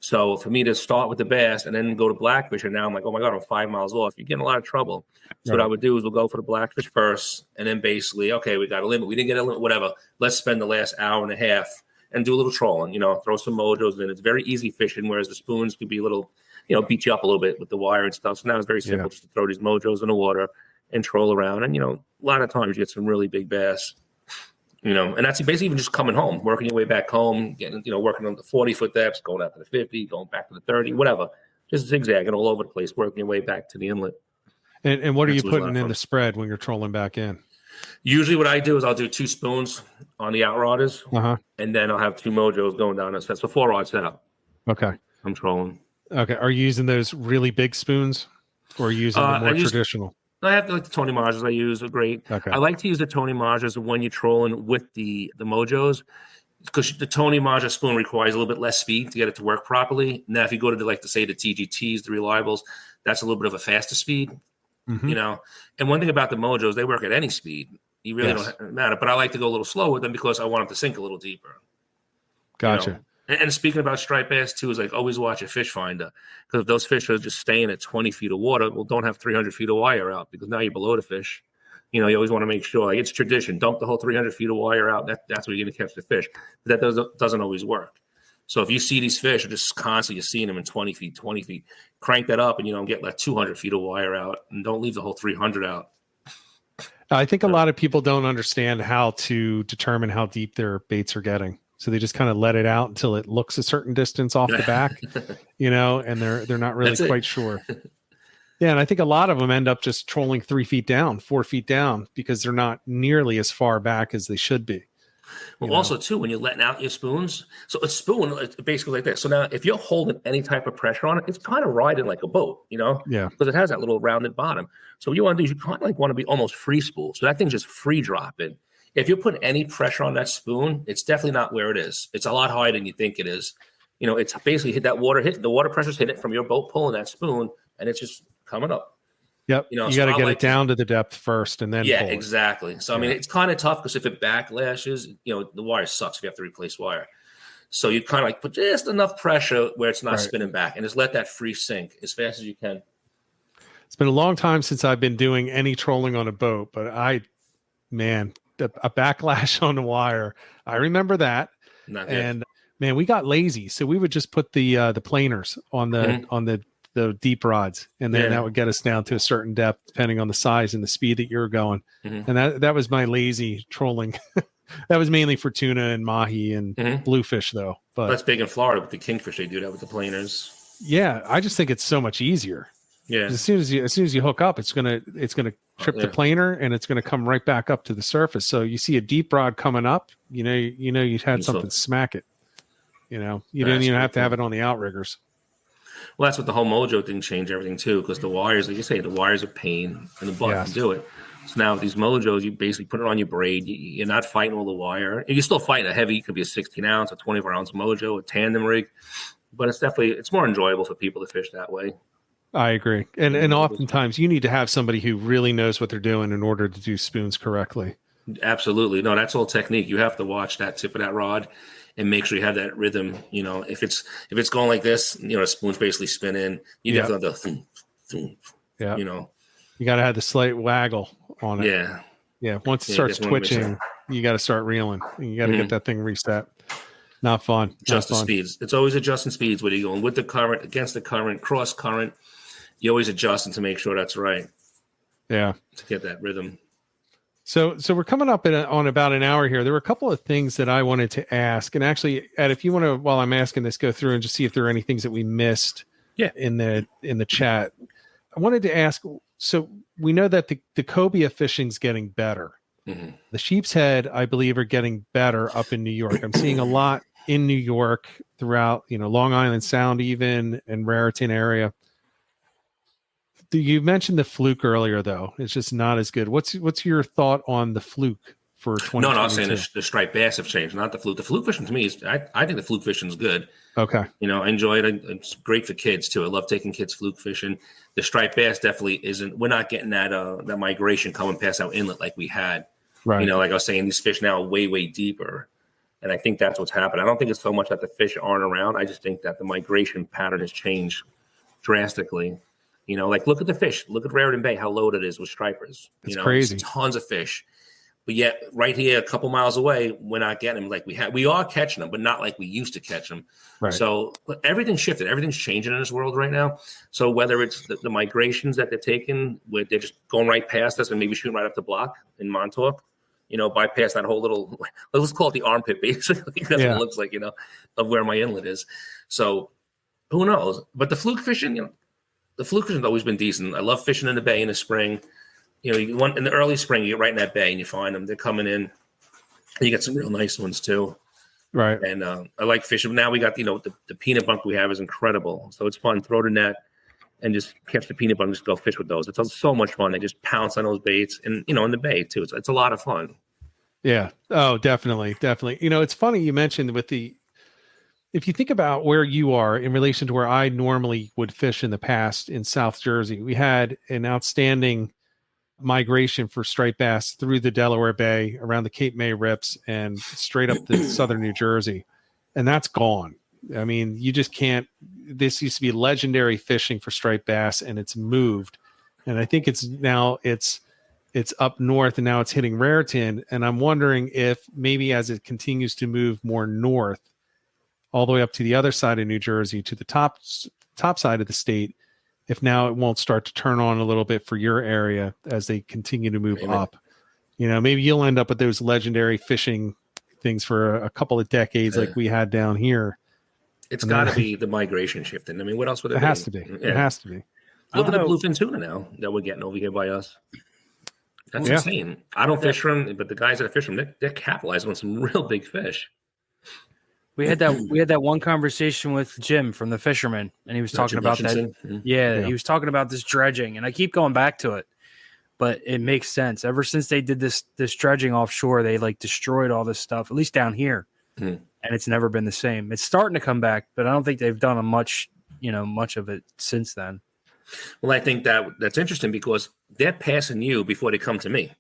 So for me to start with the bass and then go to blackfish, and now I'm like, oh my God, I'm 5 miles off. You're getting a lot of trouble. So what I would do is we'll go for the blackfish first, and then basically, okay, we got a limit. We didn't get a limit, whatever. Let's spend the last hour and a half and do a little trolling, throw some mojos in. It's very easy fishing, whereas the spoons could be a little, beat you up a little bit with the wire and stuff. So now it's very simple just to throw these mojos in the water and troll around. And, a lot of times you get some really big bass, and that's basically even just coming home, working your way back home, getting, working on the 40-foot depths, going out to the 50, going back to the 30, whatever. Just zigzagging all over the place, working your way back to the inlet. And what are you putting in the spread when you're trolling back in? Usually what I do is I'll do 2 spoons on the outrodders, and then I'll have 2 mojos going down. That's the 4-rod setup. Okay. I'm trolling. Okay. Are you using those really big spoons or are you using the more traditional? I have the Tony Margers I use are great. Okay. I like to use the Tony Margers when you're trolling with the mojos because the Tony Marger spoon requires a little bit less speed to get it to work properly. Now, if you go to the TGTs, the reliables, that's a little bit of a faster speed. And one thing about the mojos, they work at any speed. You really don't matter. But I like to go a little slower with them because I want them to sink a little deeper. Gotcha. And speaking about striped bass too, is like always watch a fish finder because if those fish are just staying at 20 feet of water, well, don't have 300 feet of wire out because now you're below the fish. You always want to make sure. Like it's tradition. Dump the whole 300 feet of wire out. That's where you're going to catch the fish. But that doesn't always work. So if you see these fish are just constantly, you're seeing them in 20 feet, crank that up and, get like 200 feet of wire out and don't leave the whole 300 out. I think a lot of people don't understand how to determine how deep their baits are getting. So they just kind of let it out until it looks a certain distance off the back, and they're not really quite sure. Yeah. And I think a lot of them end up just trolling 3 feet down, 4 feet down because they're not nearly as far back as they should be. Well, also, too, when you're letting out your spoons, so a spoon, it's basically like this. So now if you're holding any type of pressure on it, it's kind of riding like a boat, Yeah. Because it has that little rounded bottom. So what you want to do is you kind of want to be almost free spool. So that thing's just free dropping. If you put any pressure on that spoon, it's definitely not where it is. It's a lot higher than you think it is. It's basically the water pressure's hit it from your boat pulling that spoon, and it's just coming up. Yep. You got to get it down to the depth first and then pull it. Exactly. So, I mean, it's kind of tough because if it backlashes, the wire sucks if you have to replace wire. So you kind of put just enough pressure where it's not spinning back and just let that free sink as fast as you can. It's been a long time since I've been doing any trolling on a boat, but a backlash on the wire. I remember that. And man, we got lazy. So we would just put the planers on the deep rods, and then that would get us down to a certain depth depending on the size and the speed that you're going. And that was my lazy trolling. That was mainly for tuna and mahi and bluefish though. But that's big in Florida with the kingfish. They do that with the planers. Yeah, I just think it's so much easier. Yeah. As soon as you hook up, it's gonna trip the planer and it's gonna come right back up to the surface. So you see a deep rod coming up, you've had something smack it. You don't even have to have it on the outriggers. Well, that's what the whole mojo thing changed everything too, because the wires, like you say, the wires are pain and the butt can do it. So now with these mojos, you basically put it on your braid. You're not fighting all the wire. You're still fighting a heavy, it could be a 16 ounce, a 24 ounce mojo, a tandem rig, but it's more enjoyable for people to fish that way. I agree. And oftentimes you need to have somebody who really knows what they're doing in order to do spoons correctly. Absolutely. No, that's all technique. You have to watch that tip of that rod and make sure you have that rhythm. If it's going like this, the spoon's basically spinning. You definitely have to you got to have the slight waggle on it. Yeah. Once it starts twitching, you got to start reeling. You got to get that thing reset. Not fun. Adjust the speeds. It's always adjusting speeds. Whether you're going with the current, against the current, cross current, you always adjusting to make sure that's right. Yeah. To get that rhythm. So we're coming up on about an hour here. There were a couple of things that I wanted to ask, and actually, Ed, if you want to, while I'm asking this, go through and just see if there are any things that we missed. Yeah. In the chat, I wanted to ask. So we know that the cobia fishing's getting better. Mm-hmm. The sheep's head, I believe, are getting better up in New York. I'm seeing a lot in New York throughout, Long Island Sound, even and Raritan area. You mentioned the fluke earlier, though. It's just not as good. What's your thought on the fluke for 2022? No, I was saying the striped bass have changed, not the fluke. The fluke fishing to me is, I think the fluke fishing is good. Okay. I enjoy it. It's great for kids too. I love taking kids fluke fishing. The striped bass definitely isn't. We're not getting that migration coming past our inlet like we had. Right. Like I was saying, these fish now are way, way deeper. And I think that's what's happened. I don't think it's so much that the fish aren't around. I just think that the migration pattern has changed drastically. Like look at the fish. Look at Raritan Bay, how loaded it is with stripers. It's crazy. It's tons of fish. But yet right here, a couple miles away, we're not getting them like we had. We are catching them, but not like we used to catch them. Right. So everything's shifted. Everything's changing in this world right now. So whether it's the migrations that they're taking, where they're just going right past us and maybe shooting right up the block in Montauk, bypass that whole little, let's call it the armpit, basically. That's what it looks like, of where my inlet is. So who knows? But the fluke fishing, the fluke fishing has always been decent. I love fishing in the bay in the spring. You want in the early spring, you get right in that bay and you find them. They're coming in. And you get some real nice ones too. Right. And I like fishing. Now we got, the peanut bunk we have is incredible. So it's fun. Throw the net and just catch the peanut bunk and just go fish with those. It's so much fun. They just pounce on those baits and, in the bay too. It's a lot of fun. Yeah. Oh, definitely. Definitely. It's funny you mentioned if you think about where you are in relation to where I normally would fish in the past in South Jersey, we had an outstanding migration for striped bass through the Delaware Bay, around the Cape May rips, and straight up to southern New Jersey. And that's gone. I mean, you just can't. This used to be legendary fishing for striped bass, and it's moved. And I think it's up north, and now it's hitting Raritan. And I'm wondering if maybe as it continues to move more north, all the way up to the other side of New Jersey, to the top side of the state, if now it won't start to turn on a little bit for your area as they continue to move up. Maybe you'll end up with those legendary fishing things for a couple of decades like we had down here. It's got to be the migration shifting. I mean, what else would it be? Has to be. Yeah. It has to be. Look at the bluefin tuna now that we're getting over here by us. That's insane. I don't fish them, but the guys that fish them, they're capitalizing on some real big fish. We had that one conversation with Jim from the Fisherman, and he was talking about that. Mm-hmm. Yeah, he was talking about this dredging, and I keep going back to it, but it makes sense. Ever since they did this dredging offshore, they destroyed all this stuff, at least down here, and it's never been the same. It's starting to come back, but I don't think they've done much of it since then. Well, I think that's interesting because they're passing you before they come to me.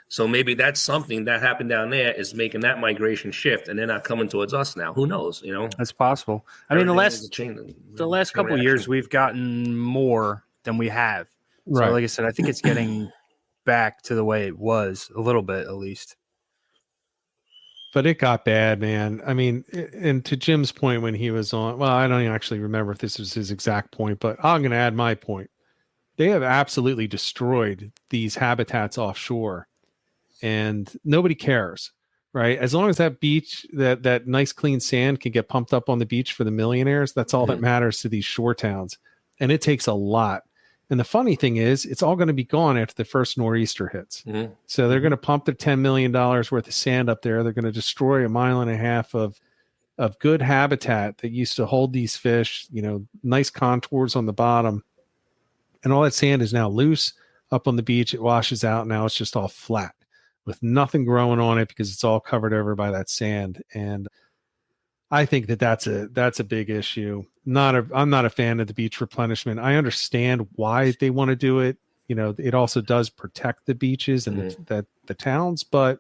So maybe that's something that happened down there is making that migration shift, and they're not coming towards us now. Who knows? That's possible. I mean, the last couple of years we've gotten more than we have. Right. So, like I said, I think it's getting back to the way it was a little bit, at least. But it got bad, man. I mean, and to Jim's point when he was on, well, I don't even actually remember if this was his exact point, but I'm going to add my point. They have absolutely destroyed these habitats offshore. And nobody cares, right? As long as that beach, that nice clean sand can get pumped up on the beach for the millionaires, that's all that matters to these shore towns. And it takes a lot. And the funny thing is, it's all going to be gone after the first nor'easter hits. Mm-hmm. So they're going to pump their $10 million worth of sand up there. They're going to destroy 1.5 miles of good habitat that used to hold these fish, nice contours on the bottom. And all that sand is now loose up on the beach. It washes out. Now it's just all flat, with nothing growing on it because it's all covered over by that sand. And I think that's a big issue. I'm not a fan of the beach replenishment. I understand why they want to do it. It also does protect the beaches and the towns, but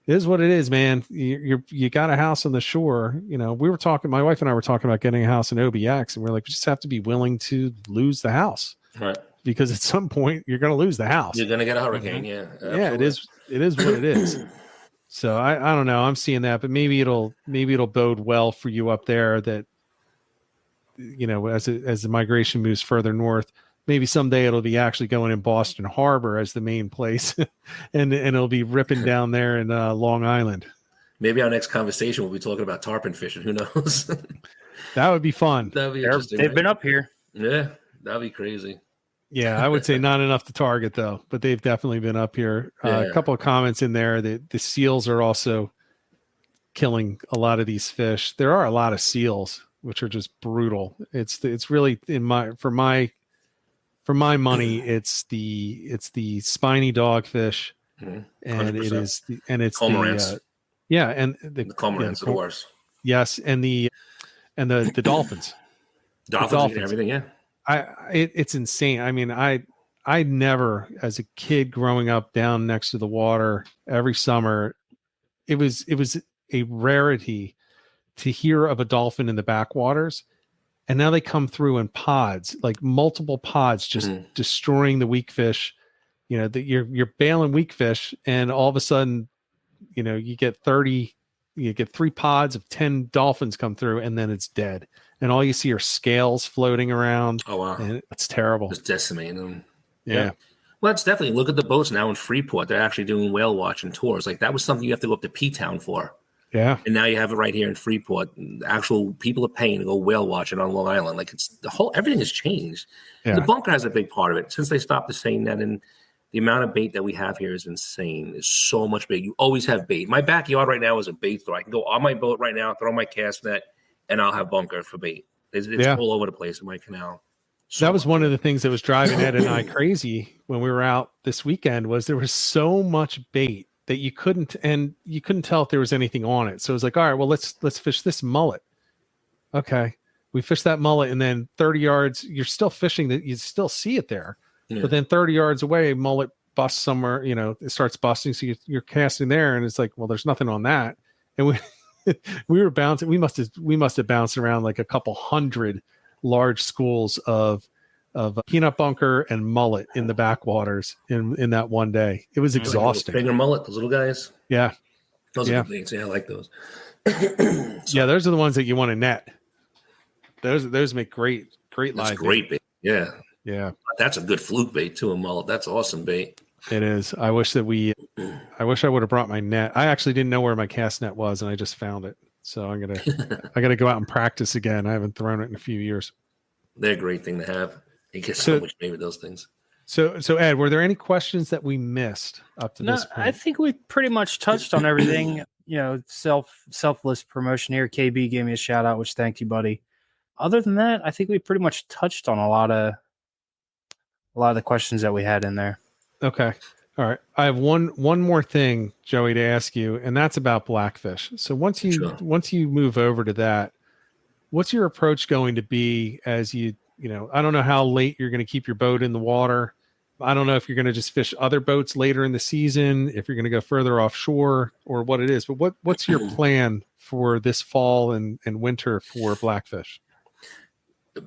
it is what it is, man. You got a house on the shore. My wife and I were talking about getting a house in OBX, and we're like, we just have to be willing to lose the house. Right. Because at some point you're going to lose the house. You're going to get a hurricane. Yeah. Absolutely. Yeah. It is what it is. So I don't know. I'm seeing that, but maybe it'll bode well for you up there that, as the migration moves further north, maybe someday it'll be actually going in Boston Harbor as the main place, and it'll be ripping down there in Long Island. Maybe our next conversation will be talking about tarpon fishing. Who knows? That would be fun. That would be interesting. They've been up here. Yeah, that'd be crazy. Yeah, I would say not enough to target though, but they've definitely been up here. A couple of comments in there. The seals are also killing a lot of these fish. There are a lot of seals, which are just brutal. It's really for my money, it's the spiny dogfish, and 100%. it's cormorants. And the cormorants are the worst. Yes, and the dolphins. Dolphins and everything, yeah. It's insane. I mean, I never, as a kid growing up down next to the water every summer, it was a rarity to hear of a dolphin in the backwaters. And now they come through in pods, like multiple pods, just destroying the weak fish. You know, that you're bailing weak fish, and all of a sudden, you know, you get 3 pods of 10 dolphins come through, and then it's dead. And all you see are scales floating around. Oh, wow. And it's terrible. Just decimating them. Yeah. Well, that's definitely, look at the boats now in Freeport. They're actually doing whale watching tours. Like, that was something you have to go up to P-Town for. Yeah. And now you have it right here in Freeport. Actual people are paying to go whale watching on Long Island. Like, it's everything has changed. Yeah. The bunker has a big part of it. Since they stopped the seine net, and the amount of bait that we have here is insane. There's so much bait. You always have bait. My backyard right now is a bait throw. I can go on my boat right now, throw my cast net, and I'll have bunker for bait. It's all over the place in my canal. So that was one of the things that was driving Ed and I crazy when we were out this weekend, was there was so much bait that you couldn't tell if there was anything on it. So it was like, all right, well, let's fish this mullet. Okay. We fished that mullet, and then 30 yards, you're still fishing that, you still see it there. Yeah. But then 30 yards away, mullet busts somewhere, you know, it starts busting. So you're casting there, and it's like, well, there's nothing on that. And we were bouncing. We must have bounced around like a couple hundred large schools of peanut bunker and mullet in the backwaters in that one day. It was exhausting. Finger mullet, those little guys. Yeah. Those are good things. Yeah, I like those. Yeah, those are the ones that you want to net. Those make great live. That's great bait. Yeah. Yeah. That's a good fluke bait too, a mullet. That's awesome bait. It is. I wish I would have brought my net. I actually didn't know where my cast net was, and I just found it. So I gotta go out and practice again. I haven't thrown it in a few years. They're a great thing to have. You get so much bait with those things. So Ed, were there any questions that we missed up to this point? I think we pretty much touched on everything. You know, selfless promotion here. KB gave me a shout out, which thank you, buddy. Other than that, I think we pretty much touched on a lot of the questions that we had in there. Okay. All right. I have one more thing, Joey, to ask you, and that's about blackfish. So once you move over to that, what's your approach going to be as you know, I don't know how late you're going to keep your boat in the water. I don't know if you're going to just fish other boats later in the season, if you're going to go further offshore, or what it is. But what's your plan for this fall and winter for blackfish?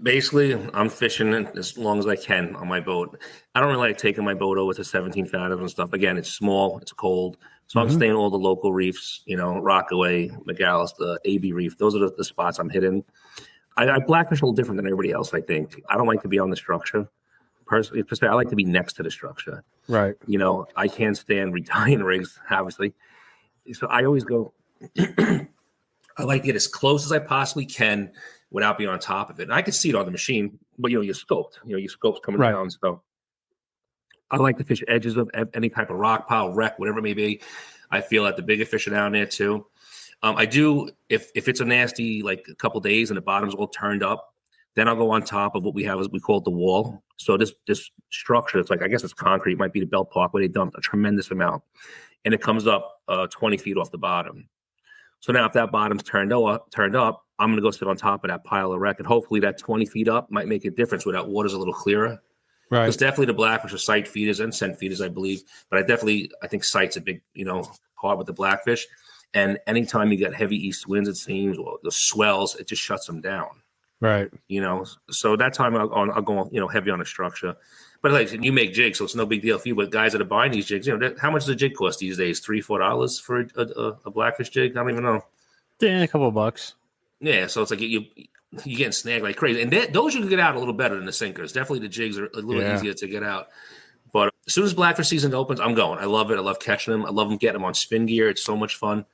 Basically, I'm fishing as long as I can on my boat. I don't really like taking my boat over to 17 fathoms and stuff. Again, it's small, it's cold. So I'm staying all the local reefs, you know, Rockaway, McAllister, AB Reef. Those are the spots I'm hitting. I blackfish a little different than everybody else, I think. I don't like to be on the structure. Personally, I like to be next to the structure. Right. You know, I can't stand retying rigs, obviously. So I always go, I like to get as close as I possibly can without being on top of it. And I can see it on the machine, but, you know, your scope's coming down. So I like to fish edges of any type of rock pile, wreck, whatever it may be. I feel that the bigger fish are down there too. I do, if it's a nasty, like a couple days and the bottom's all turned up, then I'll go on top of what we have, as we call it the wall. So this structure, it's like, I guess it's concrete, it might be the belt park where they dumped a tremendous amount. And it comes up 20 feet off the bottom. So now if that bottom's turned up, I'm going to go sit on top of that pile of wreck. And hopefully that 20 feet up might make a difference where that water's a little clearer. Right. Because definitely the blackfish are sight feeders and scent feeders, I believe. But I think sight's a big, you know, part with the blackfish. And anytime you get heavy east winds, it seems, or the swells, it just shuts them down. Right. You know, so that time I'll go, you know, heavy on the structure. But like you make jigs, so it's no big deal for you. But guys that are buying these jigs, you know, how much does a jig cost these days? $3-4 for a blackfish jig? I don't even know. Yeah, a couple of bucks. Yeah, so it's like you're getting snagged like crazy. And those you can get out a little better than the sinkers. Definitely the jigs are a little easier to get out. But as soon as blackfish season opens, I'm going. I love it. I love catching them. I love them getting them on spin gear. It's so much fun,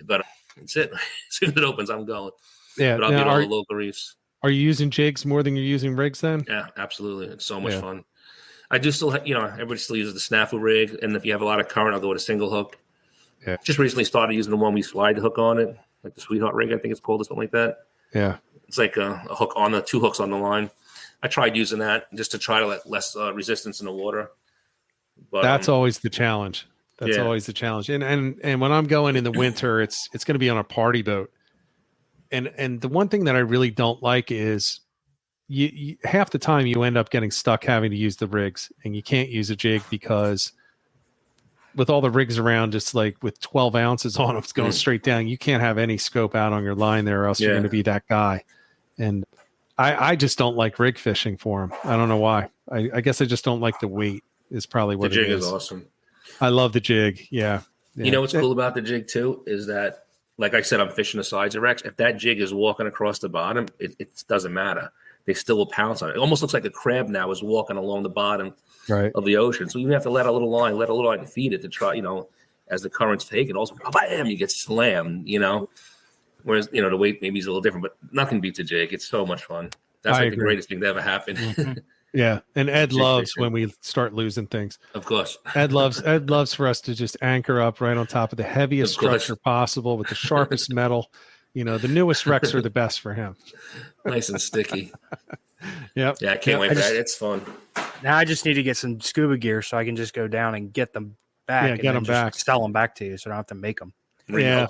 but that's it. As soon as it opens, I'm going. Yeah. But I'll get all the local reefs. Are you using jigs more than you're using rigs then? Yeah, absolutely. It's so much fun. I do still, everybody still uses the snafu rig. And if you have a lot of current, I'll go with a single hook. Yeah. Just recently started using the one we slide the hook on it, like the Sweetheart rig, I think it's called, or something like that. Yeah. It's like a hook on the 2 hooks on the line. I tried using that just to try to let less resistance in the water. But that's always the challenge. That's always the challenge. And when I'm going in the winter, it's going to be on a party boat. And the one thing that I really don't like is you half the time you end up getting stuck having to use the rigs, and you can't use a jig because with all the rigs around, just like with 12 ounces on them, it's going straight down. You can't have any scope out on your line there, or else you're going to be that guy. And I just don't like rig fishing for them. I don't know why. I guess I just don't like the weight is probably what it is. The jig is awesome. I love the jig. Yeah. You know what's cool about the jig too is that, like I said, I'm fishing the sides of wrecks. If that jig is walking across the bottom, it doesn't matter. They still will pounce on it. It almost looks like a crab now is walking along the bottom of the ocean. So you have to let a little line feed it to try, as the current's taken. Also, bam, you get slammed, Whereas, the weight maybe is a little different, but nothing beats a jig. It's so much fun. That's like the greatest thing that ever happened. Mm-hmm. Yeah. And Ed loves when we start losing things. Of course. Ed loves for us to just anchor up right on top of the heaviest structure possible with the sharpest metal. The newest wrecks are the best for him. Nice and sticky. Yep. Yeah, I can't wait for that. It's fun. Now I just need to get some scuba gear so I can just go down and get them back. Yeah, get them back. Sell them back to you so I don't have to make them. Yeah.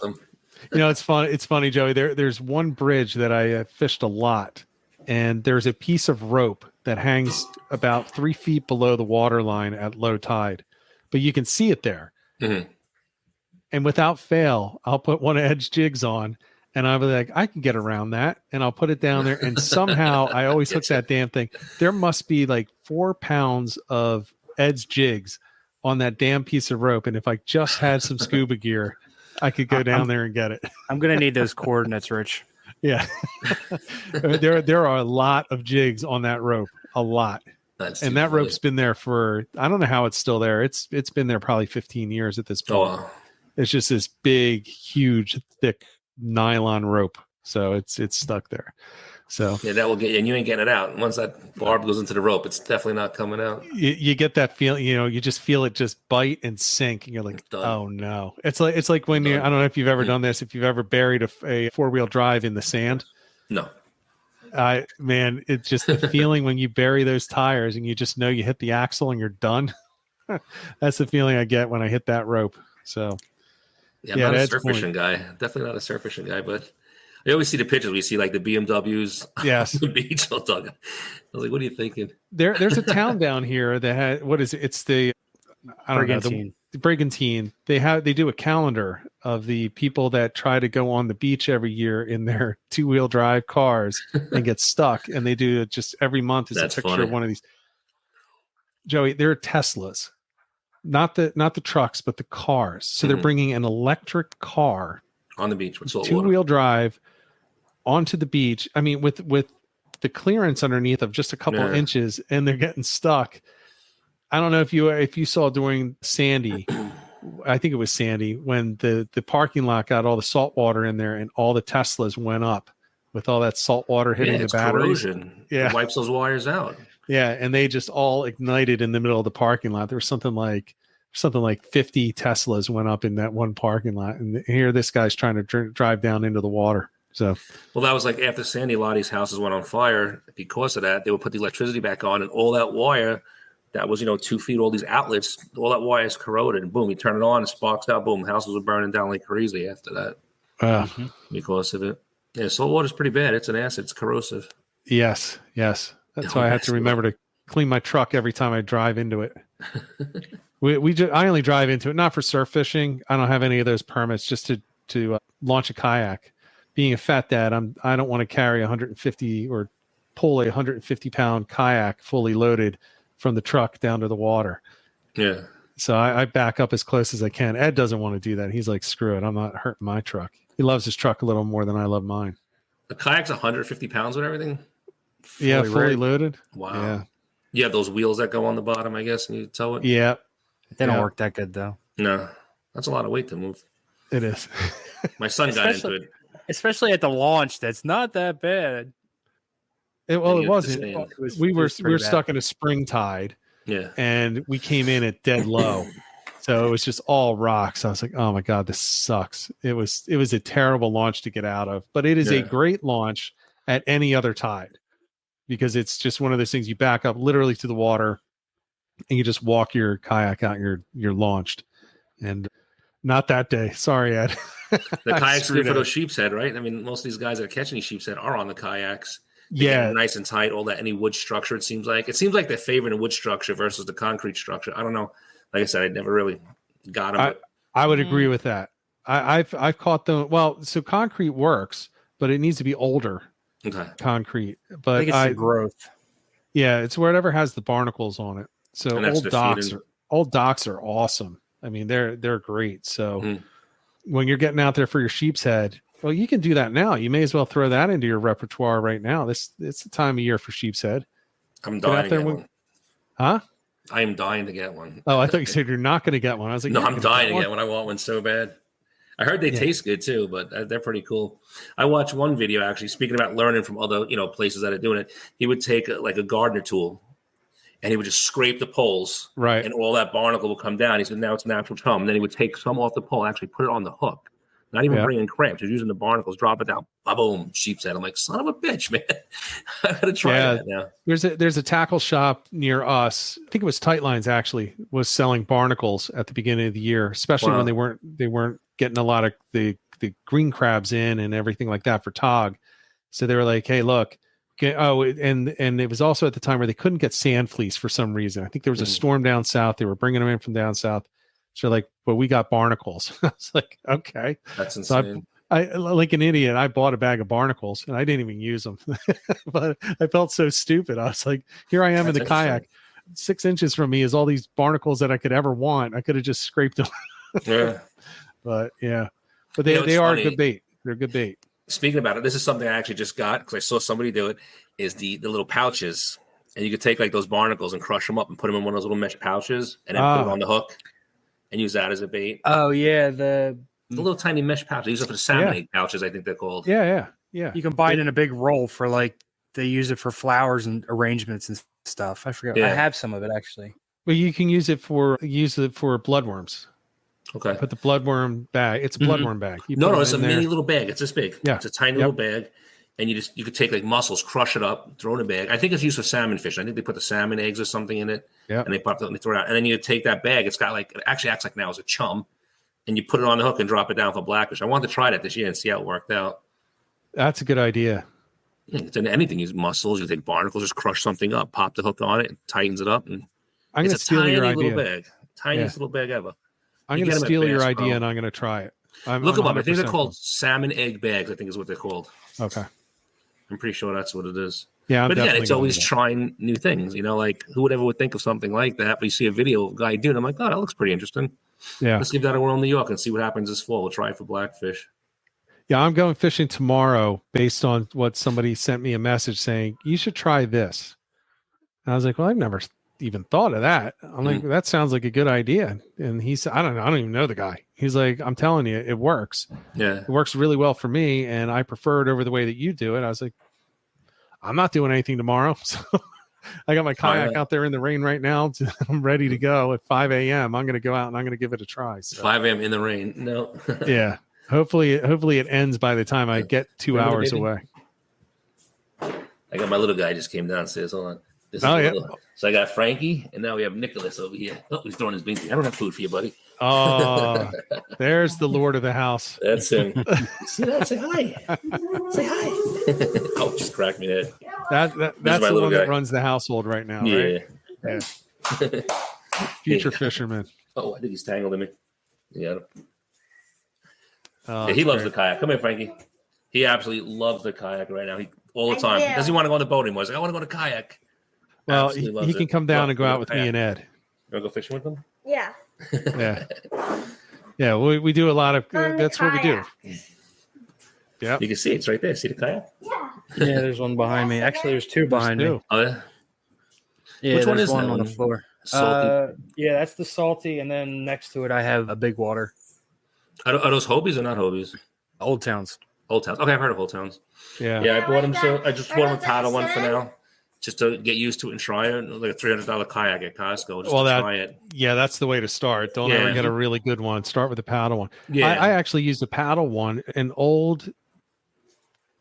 It's fun. It's funny, Joey. There's one bridge that I fished a lot, and there's a piece of rope that hangs about 3 feet below the water line at low tide, but you can see it there. Mm-hmm. And without fail, I'll put one of Ed's jigs on, and I'll be like, I can get around that, and I'll put it down there. And somehow I always hook that damn thing. There must be like 4 pounds of Ed's jigs on that damn piece of rope. And if I just had some scuba gear, I could go down there and get it. I'm going to need those coordinates, Rich. Yeah. there are a lot of jigs on that rope, a lot. And that rope's been there for, I don't know how it's still there. It's been there probably 15 years at this point. Oh. It's just this big, huge, thick nylon rope. So it's stuck there. So yeah, that will get you, and you ain't getting it out. Once that barb goes into the rope, it's definitely not coming out. You get that feeling, you just feel it just bite and sink, and you're like, oh no. It's like when I don't know if you've ever done this, if you've ever buried a 4-wheel drive in the sand. No. Man, it's just the feeling when you bury those tires and you just know you hit the axle and you're done. That's the feeling I get when I hit that rope. So yeah, I'm not a surf fishing guy. Definitely not a surf fishing guy, but I always see the pictures. We see like the BMWs yes. on the beach. I was like, what are you thinking? There's a town down here that had, what is it? It's the Brigantine. They do a calendar of the people that try to go on the beach every year in their 2-wheel drive cars and get stuck. And they do it just every month. Is a picture funny. Of one of these. Joey, they're Teslas, not the trucks, but the cars. So they're bringing an electric car on the beach with 2-wheel drive onto the beach. I mean, with the clearance underneath of just a couple of inches, and they're getting stuck. I don't know if you saw during Sandy, I think it was Sandy, when the parking lot got all the salt water in there and all the Teslas went up with all that salt water hitting the batteries. Corrosion. Yeah. It wipes those wires out. Yeah. And they just all ignited in the middle of the parking lot. There was something like 50 Teslas went up in that one parking lot. And here this guy's trying to drive down into the water. So, well, that was like after Sandy, a lot of these houses went on fire. Because of that, they would put the electricity back on, and all that wire that was, 2 feet, all these outlets, all that wire is corroded, and boom, you turn it on, it sparks out, boom, houses were burning down like crazy after that. Because of it. Yeah, salt water is pretty bad. It's an acid. It's corrosive. Yes. That's why I have to remember to clean my truck every time I drive into it. I only drive into it, not for surf fishing. I don't have any of those permits, just to launch a kayak. Being a fat dad, I don't want to carry 150 or pull a 150-pound kayak fully loaded from the truck down to the water. Yeah. So I back up as close as I can. Ed doesn't want to do that. He's like, screw it. I'm not hurting my truck. He loves his truck a little more than I love mine. The kayak's 150 pounds with everything. Yeah, fully loaded. Wow. Yeah. You have those wheels that go on the bottom, I guess, and you tow it. Yeah. They don't work that good though. No, that's a lot of weight to move. It is. My son got into it. Especially at the launch, that's not that bad. It wasn't. We were stuck in a spring tide. Yeah. And we came in at dead low. So it was just all rocks. I was like, oh my God, this sucks. It was a terrible launch to get out of, but it is a great launch at any other tide because it's just one of those things you back up literally to the water and you just walk your kayak out, you're launched. And not that day. Sorry, Ed. The kayak's good for those sheep's head, right? I mean, most of these guys that are catching these sheep's head are on the kayaks. They get nice and tight, all that, any wood structure, it seems like. It seems like they're favoring the wood structure versus the concrete structure. I don't know. Like I said, I never really got them. I would agree with that. I've caught them. Well, so concrete works, but it needs to be older concrete. But I think it's the growth. Yeah, it's whatever has the barnacles on it. So old docks are awesome. I mean, they're great. So when you're getting out there for your sheep's head, well, you can do that now. You may as well throw that into your repertoire right now. It's the time of year for sheep's head. I'm dying to get one. Huh? I am dying to get one. Oh, I thought you said you're not going to get one. I was like, no, I'm dying to get one. I want one so bad. I heard they taste good too, but they're pretty cool. I watched one video actually, speaking about learning from other places that are doing it. He would take like a gardener tool, and he would just scrape the poles, right, and all that barnacle will come down. He said, "Now it's natural chum." And then he would take some off the pole, and actually put it on the hook. Not even bringing cramps, just using the barnacles, drop it down, boom, sheep's head. I'm like, son of a bitch, man. I gotta try that now. There's a tackle shop near us. I think it was Tightlines actually was selling barnacles at the beginning of the year, especially when they weren't getting a lot of the green crabs in and everything like that for tog. So they were like, hey, look. And it was also at the time where they couldn't get sand fleece for some reason. I think there was a storm down south. They were bringing them in from down south. So like, well, we got barnacles. I was like, okay. That's insane. So I like an idiot, I bought a bag of barnacles and I didn't even use them. But I felt so stupid. I was like, here I am in the kayak. 6 inches from me is all these barnacles that I could ever want. I could have just scraped them. But they are a good bait. They're good bait. Speaking about it, this is something I actually just got because I saw somebody do it, is the little pouches. And you could take like those barnacles and crush them up and put them in one of those little mesh pouches and then put it on the hook and use that as a bait. Oh, yeah. The little tiny mesh pouches. They use it for the salmon egg pouches, I think they're called. Yeah. You can buy it in a big roll for like, they use it for flowers and arrangements and stuff. I forget. I have some of it actually. Well, you can use it for bloodworms. Okay. Put the bloodworm bag. It's a bloodworm bag. No, it's a mini little bag. It's this big. Yeah. It's a tiny little bag. And you could take like mussels, crush it up, throw in a bag. I think it's used for salmon fish. I think they put the salmon eggs or something in it. Yeah. And they pop it and they throw it out. And then you take that bag. It's got like, it actually acts like now as a chum. And you put it on the hook and drop it down for blackfish. I wanted to try that this year and see how it worked out. That's a good idea. It's in anything. Use mussels. You take barnacles, just crush something up, pop the hook on it, and tightens it up. And I'm going to steal your idea. Little bag. Tiniest little bag ever. I'm going to steal your idea and I'm going to try it. Look them up. I think they're called salmon egg bags, I think is what they're called. Okay. I'm pretty sure that's what it is. Yeah, but again, it's always trying new things. Like who would ever would think of something like that? But you see a video of a guy doing it, I'm like, oh, that looks pretty interesting. Yeah. Let's give that a whirl in New York and see what happens this fall. We'll try it for blackfish. Yeah, I'm going fishing tomorrow based on what somebody sent me a message saying, you should try this. And I was like, well, I've never even thought of that. I'm like, that sounds like a good idea. And he said, I don't even know the guy. He's like, I'm telling you, it works. Yeah. It works really well for me. And I prefer it over the way that you do it. I was like, I'm not doing anything tomorrow. So I got my kayak out there in the rain right now. I'm ready to go at 5 a.m. I'm going to go out and I'm going to give it a try. So. 5 a.m. in the rain. No. Yeah. Hopefully it ends by the time I get 2 hours away. I got my little guy just came downstairs. Hold on. So I got Frankie, and now we have Nicholas over here. Oh, he's throwing his binky. I don't have food for you, buddy. Oh, there's the Lord of the house. That's him. See that? Say hi. Say hi. Oh, just cracked me there. That's the one that runs the household right now, right? Yeah. Future fisherman. Oh, I think he's tangled in me. Yeah. Oh, he loves the kayak. Come here, Frankie. He absolutely loves the kayak right now. All the time. He doesn't want to go on the boat anymore. He's like, I want to go to kayak. Well, he can come down and go out with me and Ed. You want to go fishing with him? Yeah. Yeah. Yeah, we do a lot of that's what we do. Yeah. You can see it's right there. See the kayak? Yeah, there's one behind me. Actually, there's two behind me. Oh, yeah. Yeah, Which one there's is one that on the one? floor. Salty. Yeah, that's the salty, and then next to it, I have a big water. Are those Hobies or not Hobies? Old Towns. Old Towns. Okay, I've heard of Old Towns. Yeah. Yeah, I bought them. So I just bought them a paddle one for now, just to get used to it and try it. Like a $300 kayak at Costco, just to try it. Yeah, that's the way to start. Don't ever get a really good one. Start with the paddle one. Yeah. I actually used a paddle one, an old,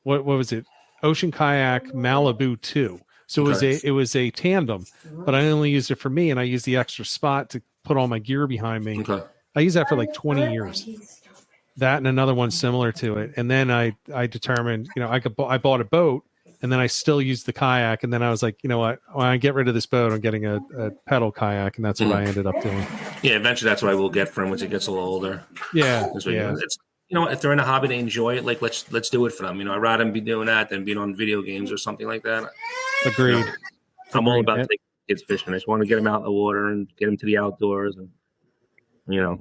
what was it? Ocean Kayak Malibu 2. So it was a tandem, but I only used it for me, and I used the extra spot to put all my gear behind me. Okay. I used that for like 20 years. That and another one similar to it. And then I determined, I bought a boat, and then I still used the kayak. And then I was like, you know what? When I get rid of this boat, I'm getting a pedal kayak, and that's what I ended up doing. Yeah, eventually that's what I will get for him once he gets a little older. Yeah. It's, if they're in a hobby, they enjoy it. Like let's do it for them. I'd rather them be doing that than being on video games or something like that. Agreed. I'm all about taking kids fishing. I just want to get them out in the water and get them to the outdoors, and Yeah.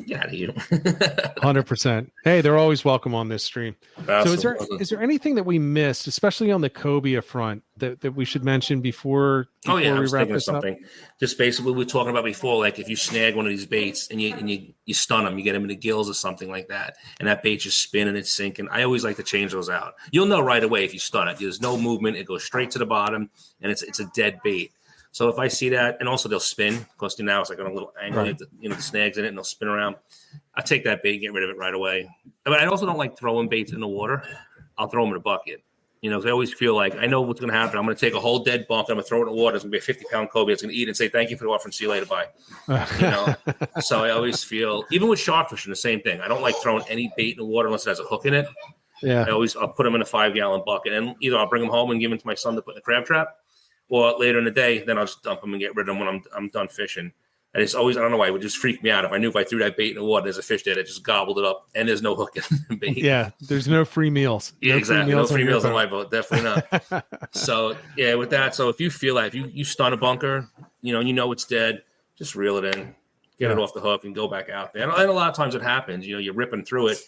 get out of here. 100%. Hey, they're always welcome on this stream. So is there anything that we missed, especially on the Cobia front, that we should mention before I we was wrap thinking of this up? something. Just basically we were talking about before, like if you snag one of these baits and you stun them, you get them in the gills or something like that, and that bait just spinning, it's sinking. I always like to change those out. You'll know right away if you stun it. There's no movement. It goes straight to the bottom, and it's a dead bait. So if I see that, and also they'll spin because now it's like on a little angle, Right. the snags in it, and they'll spin around. I take that bait and get rid of it right away. But I also don't like throwing baits in the water. I'll throw them in a bucket. 'Cause I always feel like I know what's going to happen. I'm going to take a whole dead bunk. I'm going to throw it in the water. It's going to be a 50-pound cobia. It's going to eat and say, thank you for the offer and see you later. Bye. So I always feel, even with shark fishing, the same thing. I don't like throwing any bait in the water unless it has a hook in it. Yeah. I'll put them in a 5-gallon bucket, and either I'll bring them home and give them to my son to put in the crab trap, or later in the day, then I'll just dump them and get rid of them when I'm done fishing. And it's always, I don't know why, it would just freak me out. If I knew if I threw that bait in the water, there's a fish there that just gobbled it up, and there's no hook in the bait. Yeah, there's no free meals. Yeah, exactly. No free meals on your my boat. Definitely not. So, yeah, with that, so if you feel like, if you stun a bunker, and you know it's dead, just reel it in, get it off the hook, and go back out there. And a lot of times it happens. You're ripping through it.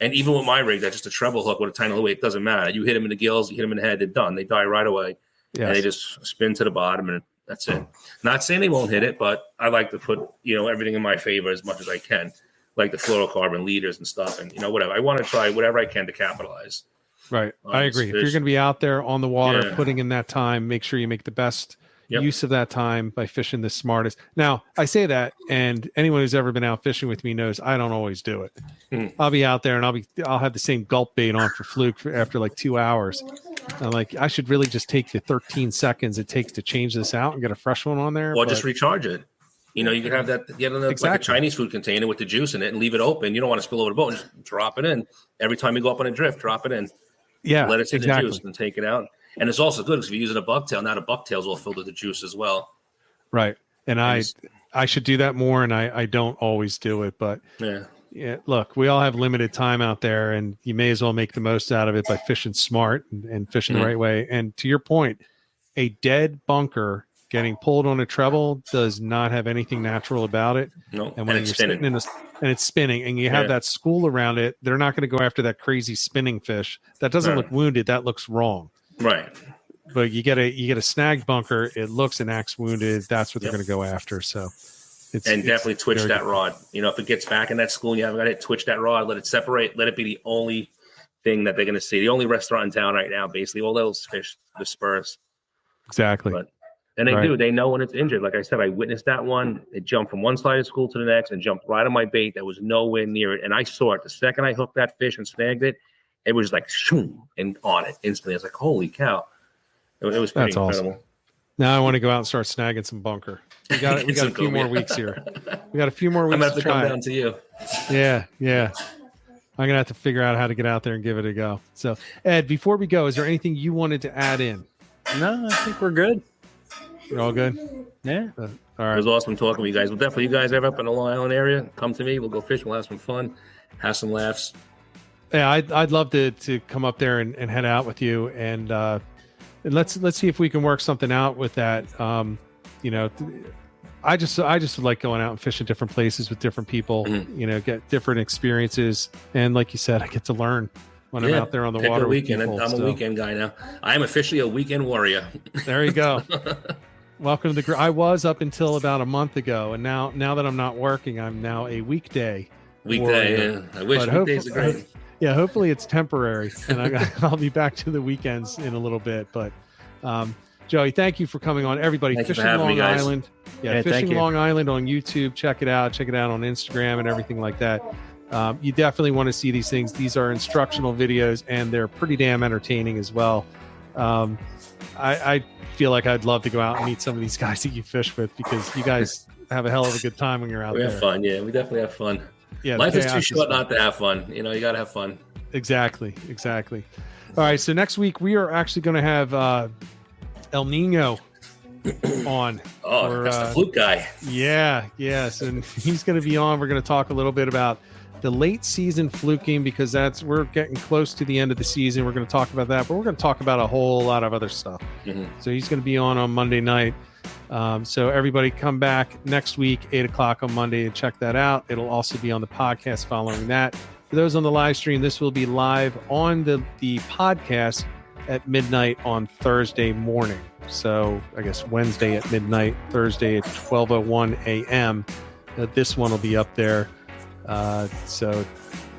And even with my rig, that's just a treble hook with a tiny little weight. It doesn't matter. You hit them in the gills, you hit them in the head, they're done. They die right away. Yes. And they just spin to the bottom, and that's it. Not saying they won't hit it, but I like to put, everything in my favor as much as I can, like the fluorocarbon leaders and stuff, and whatever. I want to try whatever I can to capitalize. Right. I agree. If you're going to be out there on the water, putting in that time, make sure you make the best use of that time by fishing the smartest. Now, I say that, and anyone who's ever been out fishing with me knows I don't always do it. I'll be out there and I'll have the same gulp bait on for fluke after like 2 hours. I'm like, I should really just take the 13 seconds it takes to change this out and get a fresh one on there. Or just recharge it. You could have that, like a Chinese food container with the juice in it and leave it open. You don't want to spill over the boat. Just drop it in. Every time you go up on a drift, drop it in. Yeah, let it see the juice and take it out. And it's also good because if you're using a bucktail, now the bucktails will filter the juice as well. Right. And I should do that more, and I don't always do it. But yeah, look, we all have limited time out there, and you may as well make the most out of it by fishing smart and fishing the right way. And to your point, a dead bunker getting pulled on a treble does not have anything natural about it. No, and when it's you're spinning. and it's spinning, and you have that school around it, they're not going to go after that crazy spinning fish. That doesn't look wounded. That looks wrong. Right. But you get a snagged bunker. It looks and acts wounded. That's what they're going to go after. So, definitely twitch that rod. If it gets back in that school and you haven't got it, twitch that rod. Let it separate. Let it be the only thing that they're going to see. The only restaurant in town right now, basically, all those fish disperse. Exactly. And they do. They know when it's injured. Like I said, I witnessed that one. It jumped from one side of school to the next and jumped right on my bait that was nowhere near it. And I saw it the second I hooked that fish and snagged it. It was like shoom and on it instantly. I was like, holy cow. It was pretty incredible. Awesome. Now I want to go out and start snagging some bunker. We got a few more weeks here. We got a few more weeks. I'm gonna have to come down to you. Yeah. I'm gonna have to figure out how to get out there and give it a go. So, Ed, before we go, is there anything you wanted to add in? No, I think we're good. You're all good? Yeah. All right. It was awesome talking with you guys. Well, definitely, you guys ever up in the Long Island area, come to me. We'll go fishing. We'll have some fun, have some laughs. Yeah, I'd love to come up there and head out with you, and let's see if we can work something out with that. I just would like going out and fishing different places with different people. Get different experiences, and like you said, I get to learn when I'm out there on the pick water a with weekend. people. I'm a weekend guy now. I'm officially a weekend warrior. There you go. Welcome to the. I was up until about a month ago, and now that I'm not working, I'm now a weekday. Weekday, yeah. I wish weekdays are great. Yeah, hopefully it's temporary, and I'll be back to the weekends in a little bit. But Joey, thank you for coming on. Everybody, Thank you for Fishing having me, Long guys. Island. Yeah, Yeah, thank Fishing you. Long Island on YouTube. Check it out. Check it out on Instagram and everything like that. You definitely want to see these things. These are instructional videos, and they're pretty damn entertaining as well. I feel like I'd love to go out and meet some of these guys that you fish with, because you guys have a hell of a good time when you're out We there. have fun. Yeah, we definitely have fun. Yeah, Life the is too chaos short fun. not to have fun. You know, you got to have fun. Exactly. All right, so next week we are actually going to have El Nino on. Oh, that's the fluke guy. Yes, and he's going to be on. We're going to talk a little bit about the late season fluking, because we're getting close to the end of the season. We're going to talk about that, but we're going to talk about a whole lot of other stuff. Mm-hmm. So he's going to be on Monday night. So everybody come back next week, 8:00 on Monday, and check that out. It'll also be on the podcast following that. For those on the live stream, this will be live on the podcast at midnight on Thursday morning. So I guess Wednesday at midnight, Thursday at 12:01 a.m. This one will be up there. So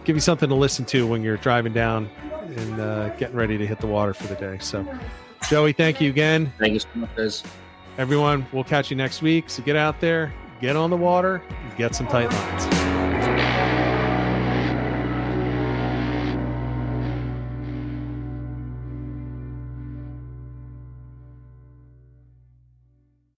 give you something to listen to when you're driving down and getting ready to hit the water for the day. So Joey, thank you again. Thank you so much, guys. Everyone, we'll catch you next week. So get out there, get on the water, and get some tight lines.